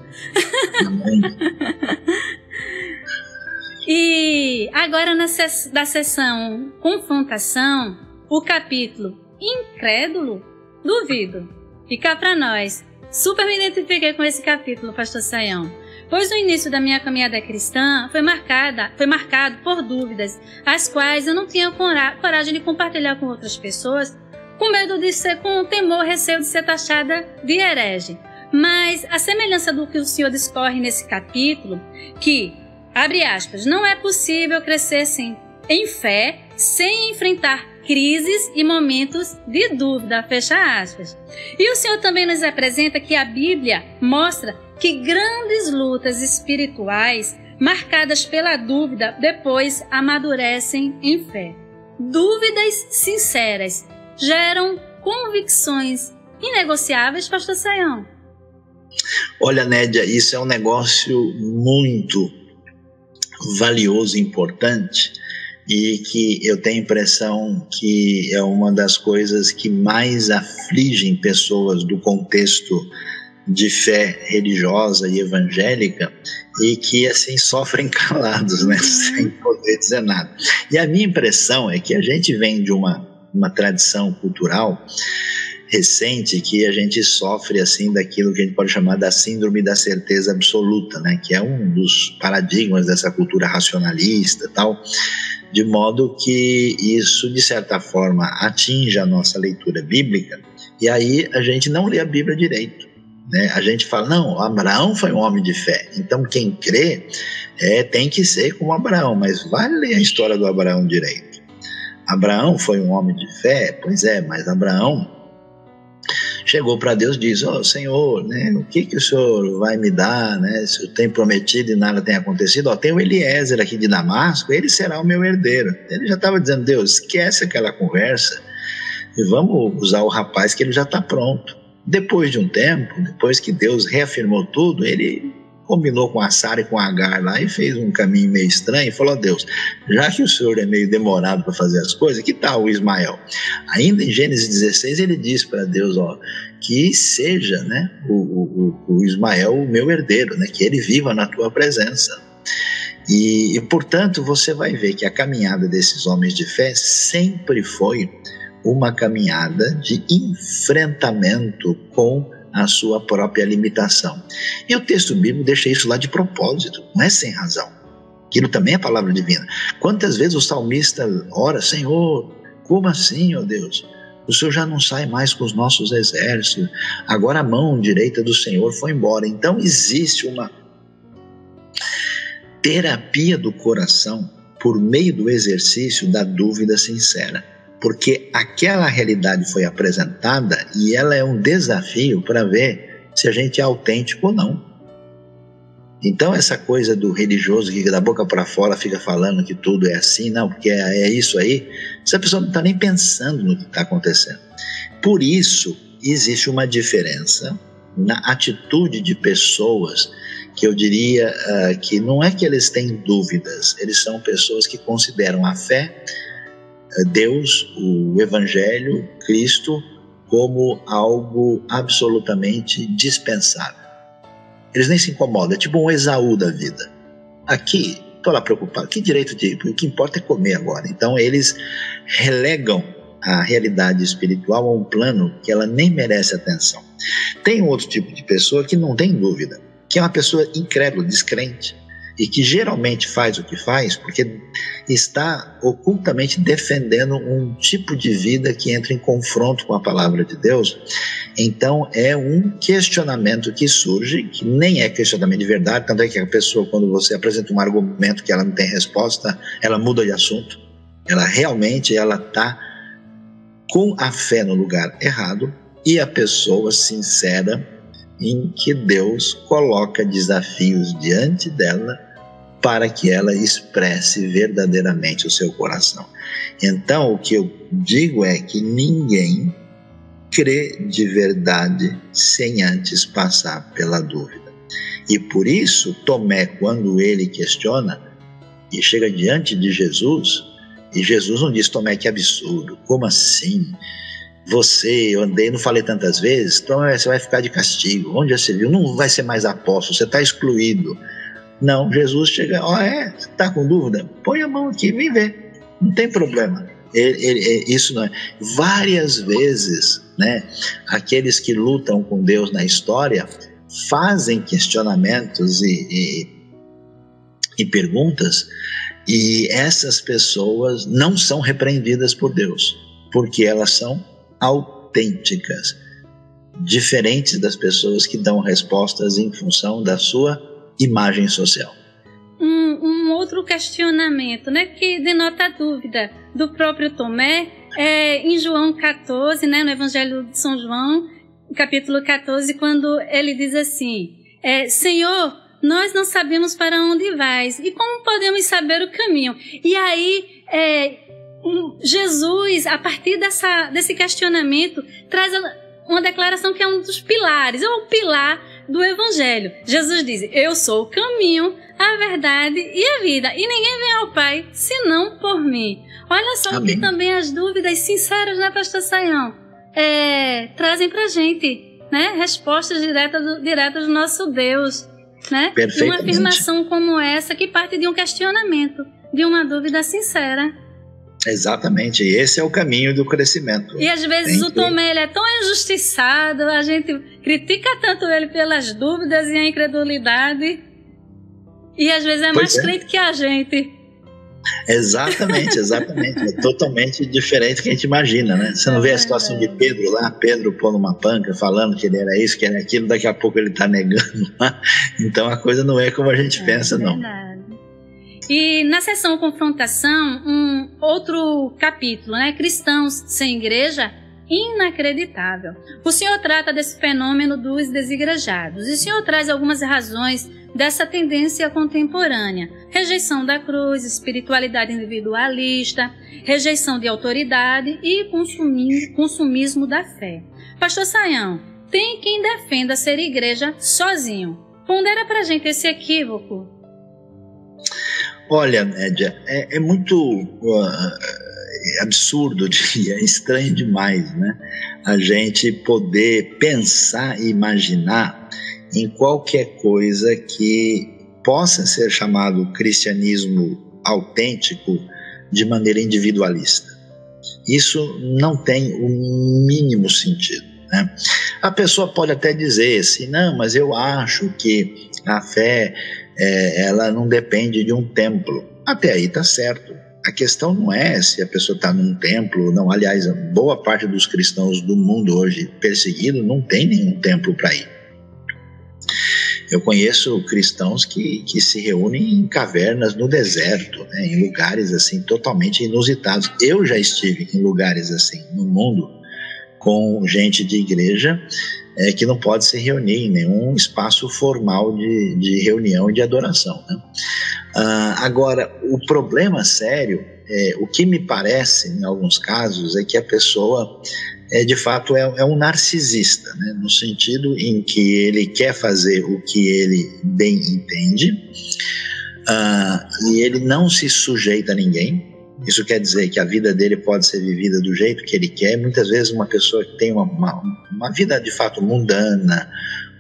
E agora da sessão confrontação, o capítulo incrédulo, duvido. Fica para nós. super me identifiquei com esse capítulo, pastor Sayão, pois o início da minha caminhada cristã foi marcado por dúvidas, as quais eu não tinha coragem de compartilhar com outras pessoas, com medo de ser, com temor, receio de ser taxada de herege. Mas a semelhança do que o Senhor discorre nesse capítulo, que, abre aspas, não é possível crescer em fé sem enfrentar crises e momentos de dúvida, fecha aspas. E o Senhor também nos apresenta que a Bíblia mostra que grandes lutas espirituais marcadas pela dúvida depois amadurecem em fé. Dúvidas sinceras geram convicções inegociáveis, pastor Sayão. Olha, Nédia, isso é um negócio muito valioso, importante, e que eu tenho a impressão que é uma das coisas que mais afligem pessoas do contexto de fé religiosa e evangélica, e que assim sofrem calados, né, sem poder dizer nada. E a minha impressão é que a gente vem de uma tradição cultural recente, que a gente sofre assim daquilo que a gente pode chamar da síndrome da certeza absoluta, né, que é um dos paradigmas dessa cultura racionalista e tal, de modo que isso de certa forma atinge a nossa leitura bíblica, e aí a gente não lê a Bíblia direito, né? A gente fala, não, Abraão foi um homem de fé, então quem crê tem que ser como Abraão, mas vai ler a história do Abraão direito. Abraão foi um homem de fé, pois é, mas Abraão chegou para Deus e disse, Senhor, né, o que o Senhor vai me dar, né, se eu tenho prometido e nada tem acontecido, tem o Eliezer aqui de Damasco, ele será o meu herdeiro. Ele já estava dizendo, Deus, esquece aquela conversa e vamos usar o rapaz que ele já está pronto. Depois de um tempo, depois que Deus reafirmou tudo, ele combinou com a Sara e com a Agar lá e fez um caminho meio estranho e falou, Deus, já que o Senhor é meio demorado para fazer as coisas, que tal o Ismael? Ainda em Gênesis 16 ele diz para Deus, que seja, né, o Ismael o meu herdeiro, né, que ele viva na tua presença. E portanto você vai ver que a caminhada desses homens de fé sempre foi uma caminhada de enfrentamento com a sua própria limitação. E o texto bíblico deixa isso lá de propósito, não é sem razão. Aquilo também é palavra divina. Quantas vezes o salmista ora, Senhor, como assim, ó Deus? O Senhor já não sai mais com os nossos exércitos, agora a mão direita do Senhor foi embora. Então existe uma terapia do coração por meio do exercício da dúvida sincera. Porque aquela realidade foi apresentada e ela é um desafio para ver se a gente é autêntico ou não. Então essa coisa do religioso que da boca para fora fica falando que tudo é assim, não, porque é isso aí, essa pessoa não está nem pensando no que está acontecendo. Por isso existe uma diferença na atitude de pessoas que eu diria que não é que eles têm dúvidas, eles são pessoas que consideram a fé, Deus, o Evangelho, Cristo, como algo absolutamente dispensável. Eles nem se incomodam, é tipo um Esaú da vida. Aqui, estou lá preocupado, que direito de... O que importa é comer agora. Então eles relegam a realidade espiritual a um plano que ela nem merece atenção. Tem outro tipo de pessoa que não tem dúvida, que é uma pessoa incrédula, descrente, e que geralmente faz o que faz porque está ocultamente defendendo um tipo de vida que entra em confronto com a palavra de Deus. Então é um questionamento que surge, que nem é questionamento de verdade, tanto é que a pessoa, quando você apresenta um argumento que ela não tem resposta, ela muda de assunto, ela realmente está com a fé no lugar errado, e a pessoa sincera em que Deus coloca desafios diante dela para que ela expresse verdadeiramente o seu coração. Então, o que eu digo é que ninguém crê de verdade sem antes passar pela dúvida. E por isso, Tomé, quando ele questiona e chega diante de Jesus, e Jesus não diz, Tomé, que absurdo, como assim? Eu andei, não falei tantas vezes, então você vai ficar de castigo. Onde já se viu? Não vai ser mais apóstolo, você está excluído. Não, Jesus chega, você está com dúvida? Põe a mão aqui, vem ver, não tem problema. Isso não é. Várias vezes, né, aqueles que lutam com Deus na história fazem questionamentos e perguntas, e essas pessoas não são repreendidas por Deus, porque elas são autênticas, diferentes das pessoas que dão respostas em função da sua imagem social. Um outro questionamento, né, que denota a dúvida do próprio Tomé, em João 14, né, no Evangelho de São João, capítulo 14, quando ele diz assim, Senhor, nós não sabemos para onde vais, e como podemos saber o caminho? E aí, Jesus, a partir desse questionamento, traz uma declaração que é um dos pilares, é o pilar do Evangelho. Jesus diz, eu sou o caminho, a verdade e a vida, e ninguém vem ao Pai senão por mim. Olha só que também as dúvidas sinceras, né, pastor Sayão, trazem pra gente, né, respostas diretas do nosso Deus, né? E uma afirmação como essa que parte de um questionamento, de uma dúvida sincera. Exatamente, esse é o caminho do crescimento. E às vezes o Tomé, ele é tão injustiçado, a gente critica tanto ele pelas dúvidas e a incredulidade, e às vezes é mais crente que a gente. Exatamente. É totalmente diferente do que a gente imagina, né? Você não vê a situação de Pedro lá, Pedro pondo uma panca, falando que ele era isso, que era aquilo, daqui a pouco ele está negando lá. Então a coisa não é como a gente pensa, não. E na seção confrontação, um outro capítulo, né? Cristãos sem igreja, inacreditável. O Senhor trata desse fenômeno dos desigrejados. E o Senhor traz algumas razões dessa tendência contemporânea: rejeição da cruz, espiritualidade individualista, rejeição de autoridade e consumismo da fé. Pastor Sayão, tem quem defenda ser igreja sozinho. Pondera pra gente esse equívoco. Olha, Nédia, é muito absurdo, é estranho demais, né? A gente poder pensar e imaginar em qualquer coisa que possa ser chamado cristianismo autêntico de maneira individualista. Isso não tem o mínimo sentido, né? A pessoa pode até dizer assim, não, mas eu acho que a fé ela não depende de um templo. Até aí está certo. A questão não é se a pessoa está num templo ou não. Aliás, boa parte dos cristãos do mundo hoje perseguido não tem nenhum templo para ir. Eu conheço cristãos que se reúnem em cavernas no deserto, né, em lugares assim totalmente inusitados. Eu já estive em lugares assim no mundo com gente de igreja que não pode se reunir em nenhum espaço formal de reunião e de adoração, né? Agora, o problema sério, o que me parece em alguns casos, é que a pessoa de fato é um narcisista, né? No sentido em que ele quer fazer o que ele bem entende, e ele não se sujeita a ninguém. Isso quer dizer que a vida dele pode ser vivida do jeito que ele quer. Muitas vezes uma pessoa que tem uma vida de fato mundana,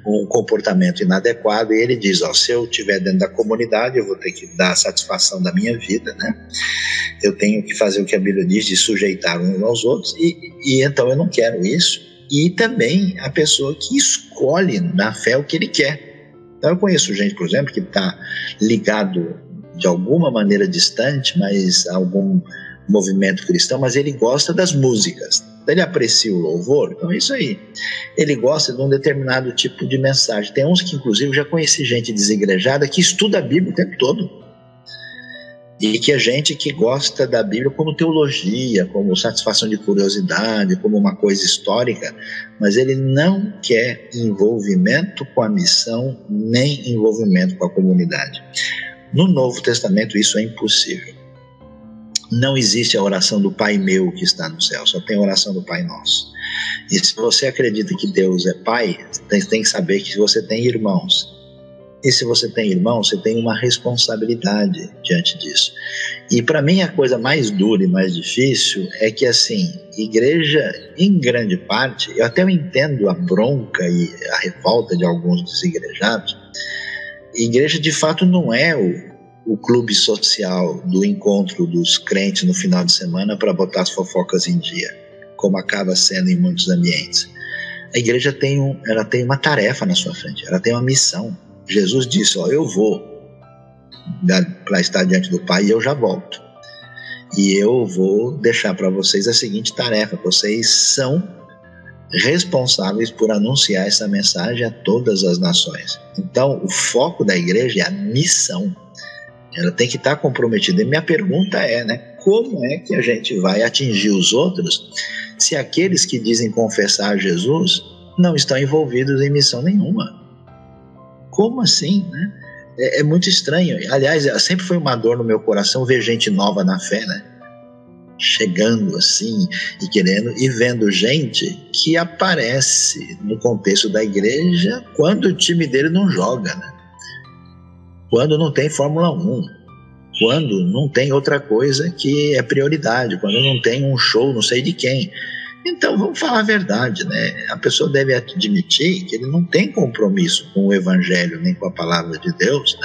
um comportamento inadequado, e ele diz, se eu estiver dentro da comunidade, eu vou ter que dar a satisfação da minha vida, né? Eu tenho que fazer o que a Bíblia diz, de sujeitar uns aos outros, e então eu não quero isso. E também a pessoa que escolhe na fé o que ele quer. Então eu conheço gente, por exemplo, que está ligado de alguma maneira distante, mas a algum movimento cristão, mas ele gosta das músicas. Ele aprecia o louvor, então é isso aí. Ele gosta de um determinado tipo de mensagem. Tem uns que, inclusive, já conheci gente desigrejada que estuda a Bíblia o tempo todo. E que é gente que gosta da Bíblia como teologia, como satisfação de curiosidade, como uma coisa histórica, mas ele não quer envolvimento com a missão, nem envolvimento com a comunidade. No Novo Testamento isso é impossível. Não existe a oração do Pai meu que está no céu, só tem a oração do Pai nosso. E se você acredita que Deus é Pai, tem que saber que você tem irmãos. E se você tem irmãos, você tem uma responsabilidade diante disso. E para mim a coisa mais dura e mais difícil é que, assim, igreja, em grande parte, eu até entendo a bronca e a revolta de alguns desigrejados. Igreja de fato não é o clube social do encontro dos crentes no final de semana para botar as fofocas em dia, como acaba sendo em muitos ambientes. A igreja ela tem uma tarefa na sua frente, ela tem uma missão. Jesus disse, eu vou para estar diante do Pai e eu já volto. E eu vou deixar para vocês a seguinte tarefa: vocês são responsáveis por anunciar essa mensagem a todas as nações. Então, o foco da igreja é a missão. Ela tem que estar comprometida. E minha pergunta é, como é que a gente vai atingir os outros se aqueles que dizem confessar a Jesus não estão envolvidos em missão nenhuma? Como assim, É muito estranho. Aliás, sempre foi uma dor no meu coração ver gente nova na fé, chegando assim e querendo, e vendo gente que aparece no contexto da igreja quando o time dele não joga, quando não tem Fórmula 1, quando não tem outra coisa que é prioridade, quando não tem um show não sei de quem. Então vamos falar a verdade, a pessoa deve admitir que ele não tem compromisso com o evangelho nem com a palavra de Deus,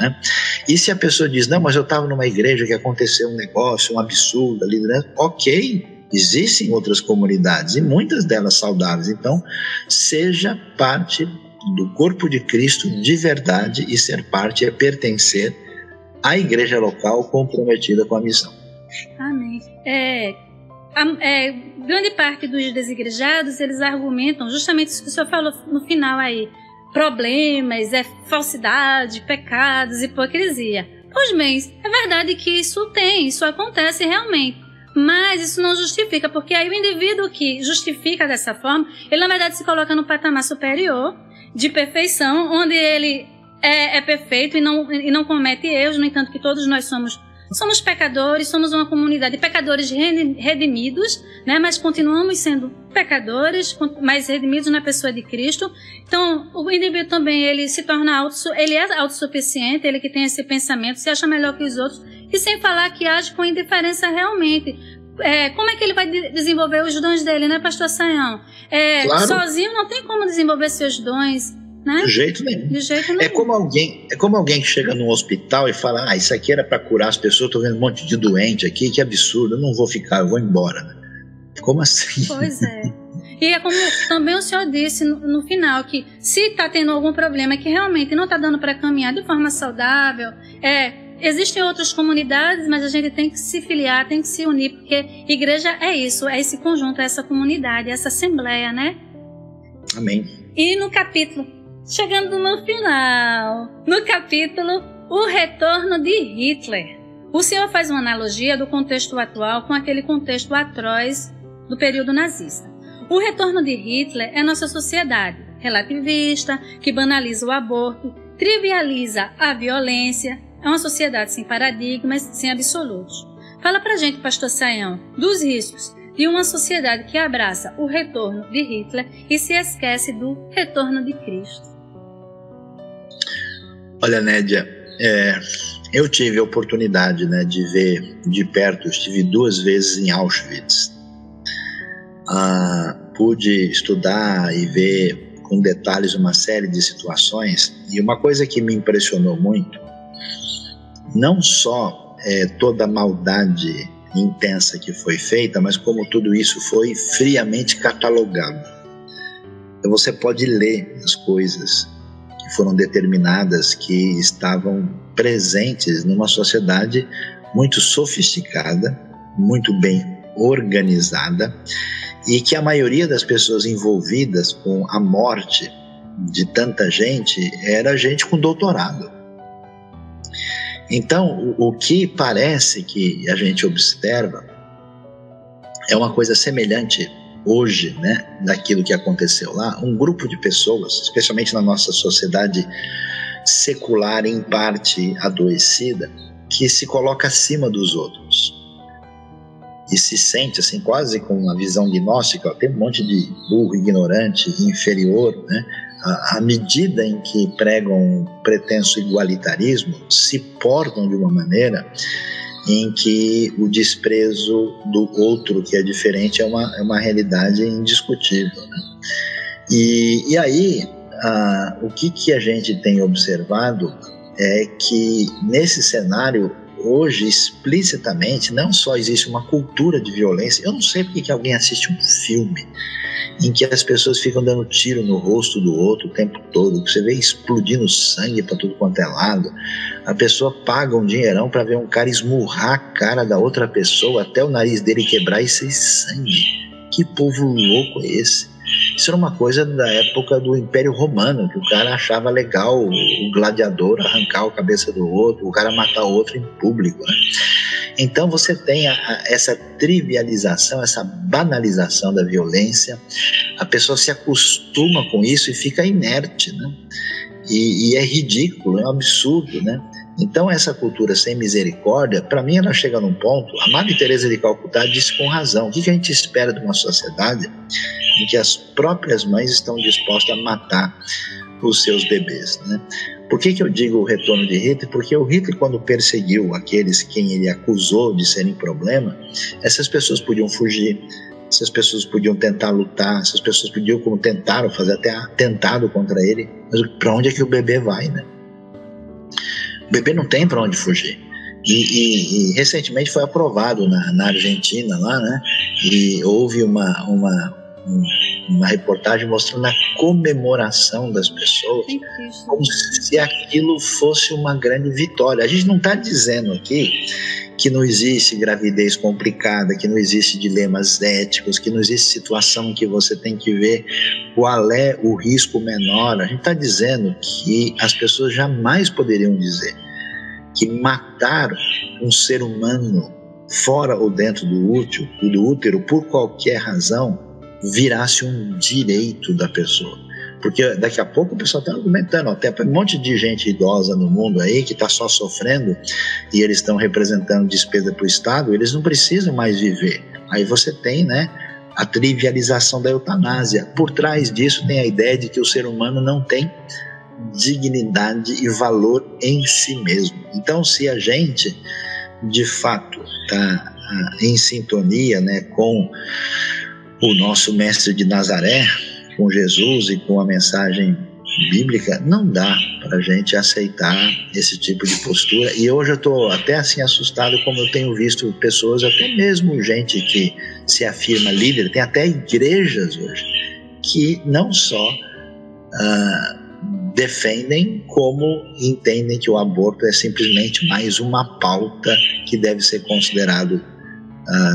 E se a pessoa diz, não, mas eu estava numa igreja que aconteceu um negócio, um absurdo ali, ok, existem outras comunidades e muitas delas saudáveis, então seja parte do corpo de Cristo de verdade, e ser parte é pertencer à igreja local comprometida com a missão. Amém. Grande parte dos desigrejados, eles argumentam justamente isso que o senhor falou no final aí, problemas, falsidade, pecados, hipocrisia. Pois bem, é verdade que isso acontece realmente, mas isso não justifica, porque aí o indivíduo que justifica dessa forma, ele na verdade se coloca no patamar superior de perfeição, onde ele é perfeito e não comete erros. No entanto, que todos nós somos pecadores, somos uma comunidade de pecadores redimidos, mas continuamos sendo pecadores, mas redimidos na pessoa de Cristo. Então, o indivíduo também, ele se torna ele é autossuficiente, ele que tem esse pensamento, se acha melhor que os outros, e sem falar que age com indiferença realmente. Como é que ele vai desenvolver os dons dele, pastor Sayão? Claro. Sozinho não tem como desenvolver seus dons, De jeito nenhum. De jeito nenhum. É como alguém que chega num hospital e fala, isso aqui era para curar as pessoas, estou vendo um monte de doente aqui, que absurdo, eu não vou ficar, eu vou embora. Como assim? Pois é. E é como também o senhor disse no final, que se está tendo algum problema que realmente não está dando para caminhar de forma saudável, existem outras comunidades, mas a gente tem que se filiar, tem que se unir, porque igreja é isso, é esse conjunto, é essa comunidade, essa assembleia, Amém. E no capítulo, chegando no final, no capítulo O Retorno de Hitler, o senhor faz uma analogia do contexto atual com aquele contexto atroz do período nazista. O retorno de Hitler é nossa sociedade relativista, que banaliza o aborto, trivializa a violência, é uma sociedade sem paradigmas, sem absolutos. Fala pra gente, pastor Sayão, dos riscos de uma sociedade que abraça o retorno de Hitler e se esquece do retorno de Cristo. Olha, Nédia, eu tive a oportunidade de ver de perto, estive 2 vezes em Auschwitz. Pude estudar e ver com detalhes uma série de situações, e uma coisa que me impressionou muito, não só toda a maldade intensa que foi feita, mas como tudo isso foi friamente catalogado. Então você pode ler as coisas que foram determinadas, que estavam presentes numa sociedade muito sofisticada, muito bem organizada, e que a maioria das pessoas envolvidas com a morte de tanta gente era gente com doutorado. Então, o que parece que a gente observa é uma coisa semelhante hoje, daquilo que aconteceu lá. Um grupo de pessoas, especialmente na nossa sociedade secular, em parte adoecida, que se coloca acima dos outros e se sente assim, quase com uma visão gnóstica. Tem um monte de burro, ignorante, inferior, À medida em que pregam um pretenso igualitarismo, se portam de uma maneira em que o desprezo do outro que é diferente é uma realidade indiscutível. E aí, o que a gente tem observado é que nesse cenário, hoje, explicitamente, não só existe uma cultura de violência. Eu não sei porque que alguém assiste um filme em que as pessoas ficam dando tiro no rosto do outro o tempo todo, que você vê explodindo sangue para tudo quanto é lado. A pessoa paga um dinheirão para ver um cara esmurrar a cara da outra pessoa até o nariz dele quebrar e sair sangue. Que povo louco é esse? Isso era uma coisa da época do Império Romano, que o cara achava legal o gladiador arrancar a cabeça do outro, o cara matar o outro em público, né? Então você tem essa trivialização, essa banalização da violência, a pessoa se acostuma com isso e fica inerte, né? E é ridículo, é um absurdo, né? Então essa cultura sem misericórdia, para mim ela chega num ponto, a Madre Teresa de Calcutá disse com razão, o que a gente espera de uma sociedade em que as próprias mães estão dispostas a matar os seus bebês, né? Por que eu digo o retorno de Hitler? Porque o Hitler, quando perseguiu aqueles quem ele acusou de serem problema, essas pessoas podiam fugir, essas pessoas podiam tentar lutar, essas pessoas podiam, como tentaram, fazer até atentado contra ele, mas para onde é que o bebê vai, né? O bebê não tem para onde fugir. E recentemente foi aprovado na Argentina, lá, né? E houve uma reportagem mostrando a comemoração das pessoas, como se aquilo fosse uma grande vitória. A gente não está dizendo aqui que não existe gravidez complicada, que não existe dilemas éticos, que não existe situação que você tem que ver qual é o risco menor. A gente está dizendo que as pessoas jamais poderiam dizer que matar um ser humano fora ou dentro do útero por qualquer razão virasse um direito da pessoa. Porque daqui a pouco o pessoal está argumentando, até um monte de gente idosa no mundo aí que está só sofrendo e eles estão representando despesa para o Estado, eles não precisam mais viver. Aí você tem, né, a trivialização da eutanásia. Por trás disso tem a ideia de que o ser humano não tem dignidade e valor em si mesmo. Então, se a gente de fato está em sintonia, né, com o nosso mestre de Nazaré, com Jesus e com a mensagem bíblica, não dá para a gente aceitar esse tipo de postura. E hoje eu estou até assim assustado, como eu tenho visto pessoas, até mesmo gente que se afirma líder, tem até igrejas hoje que não só defendem, como entendem que o aborto é simplesmente mais uma pauta que deve ser considerado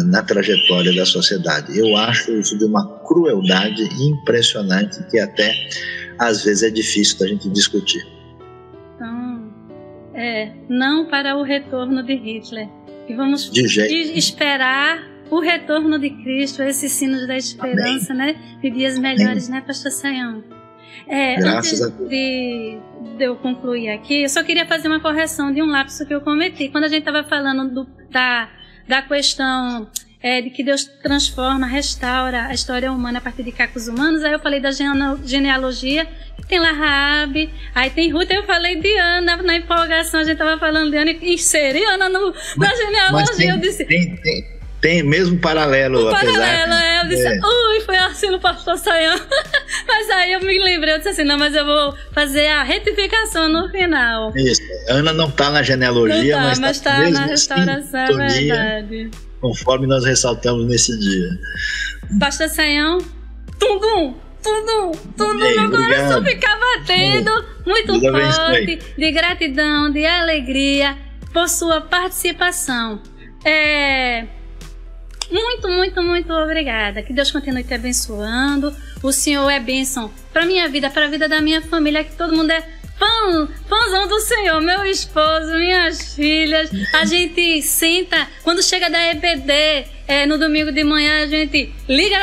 na trajetória da sociedade. Eu acho isso de uma crueldade impressionante que até às vezes é difícil da gente discutir. Então, não para o retorno de Hitler. E vamos esperar o retorno de Cristo, esses sinos da esperança, né? De dias melhores, né, Pastor Sayão? Graças a Deus. De eu concluir aqui, eu só queria fazer uma correção de um lapso que eu cometi. Quando a gente estava falando da questão de que Deus transforma, restaura a história humana a partir de cacos humanos, aí eu falei da genealogia, que tem lá Raabe, aí tem Ruth, eu falei de Ana, na empolgação a gente estava falando de Ana e inseri Ana na genealogia. Eu disse... Tem mesmo paralelo, Eu disse, foi assim no Pastor Sayão. Mas aí eu me lembrei, eu disse assim, não, mas eu vou fazer a retificação no final. Isso, Ana não está na genealogia, mas está na restauração, é verdade. Conforme nós ressaltamos nesse dia. Pastor Sayão, Tundum, meu coração fica batendo, muito forte, de gratidão, de alegria, por sua participação. Muito obrigada. Que Deus continue te abençoando. O Senhor é bênção para minha vida, para a vida da minha família, que todo mundo é fãzão do Senhor. Meu esposo, minhas filhas. A gente senta, quando chega da EBD, no domingo de manhã, a gente liga,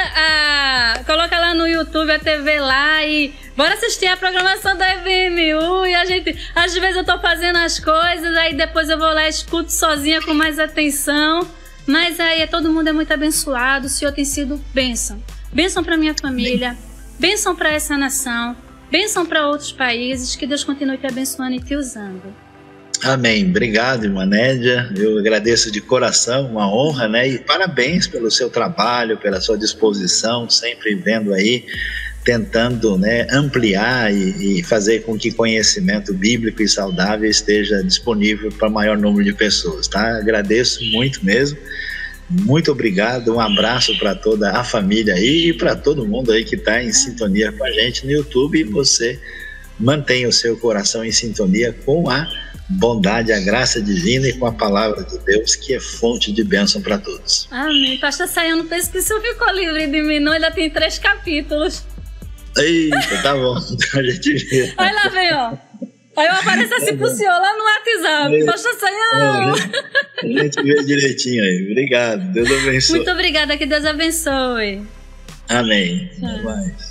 coloca lá no YouTube a TV lá e bora assistir a programação da EBMU. E a gente, às vezes eu tô fazendo as coisas, aí depois eu vou lá e escuto sozinha com mais atenção. Mas aí todo mundo é muito abençoado. O Senhor tem sido bênção. Bênção para minha família, bênção para essa nação, bênção para outros países. Que Deus continue te abençoando e te usando. Amém. Obrigado, irmã Nédia. Eu agradeço de coração, uma honra, né? E parabéns pelo seu trabalho, pela sua disposição, sempre vendo aí tentando, né, ampliar e fazer com que conhecimento bíblico e saudável esteja disponível para o maior número de pessoas, tá? Agradeço muito mesmo. Muito obrigado, um abraço para toda a família aí e para todo mundo aí que está em sintonia com a gente no YouTube. E você mantenha o seu coração em sintonia com a bondade, a graça divina e com a palavra de Deus, que é fonte de bênção para todos. Amém. Pastor Sayão, pensa que o senhor ficou livre de mim, não? Ainda tem 3 capítulos. Eita, tá bom, então a gente vê. Aí lá vem, ó. Aí eu apareço assim pro senhor lá no WhatsApp. Pastor Sayão. A gente vê direitinho aí. Obrigado, Deus abençoe. Muito obrigada, que Deus abençoe. Amém. Até mais.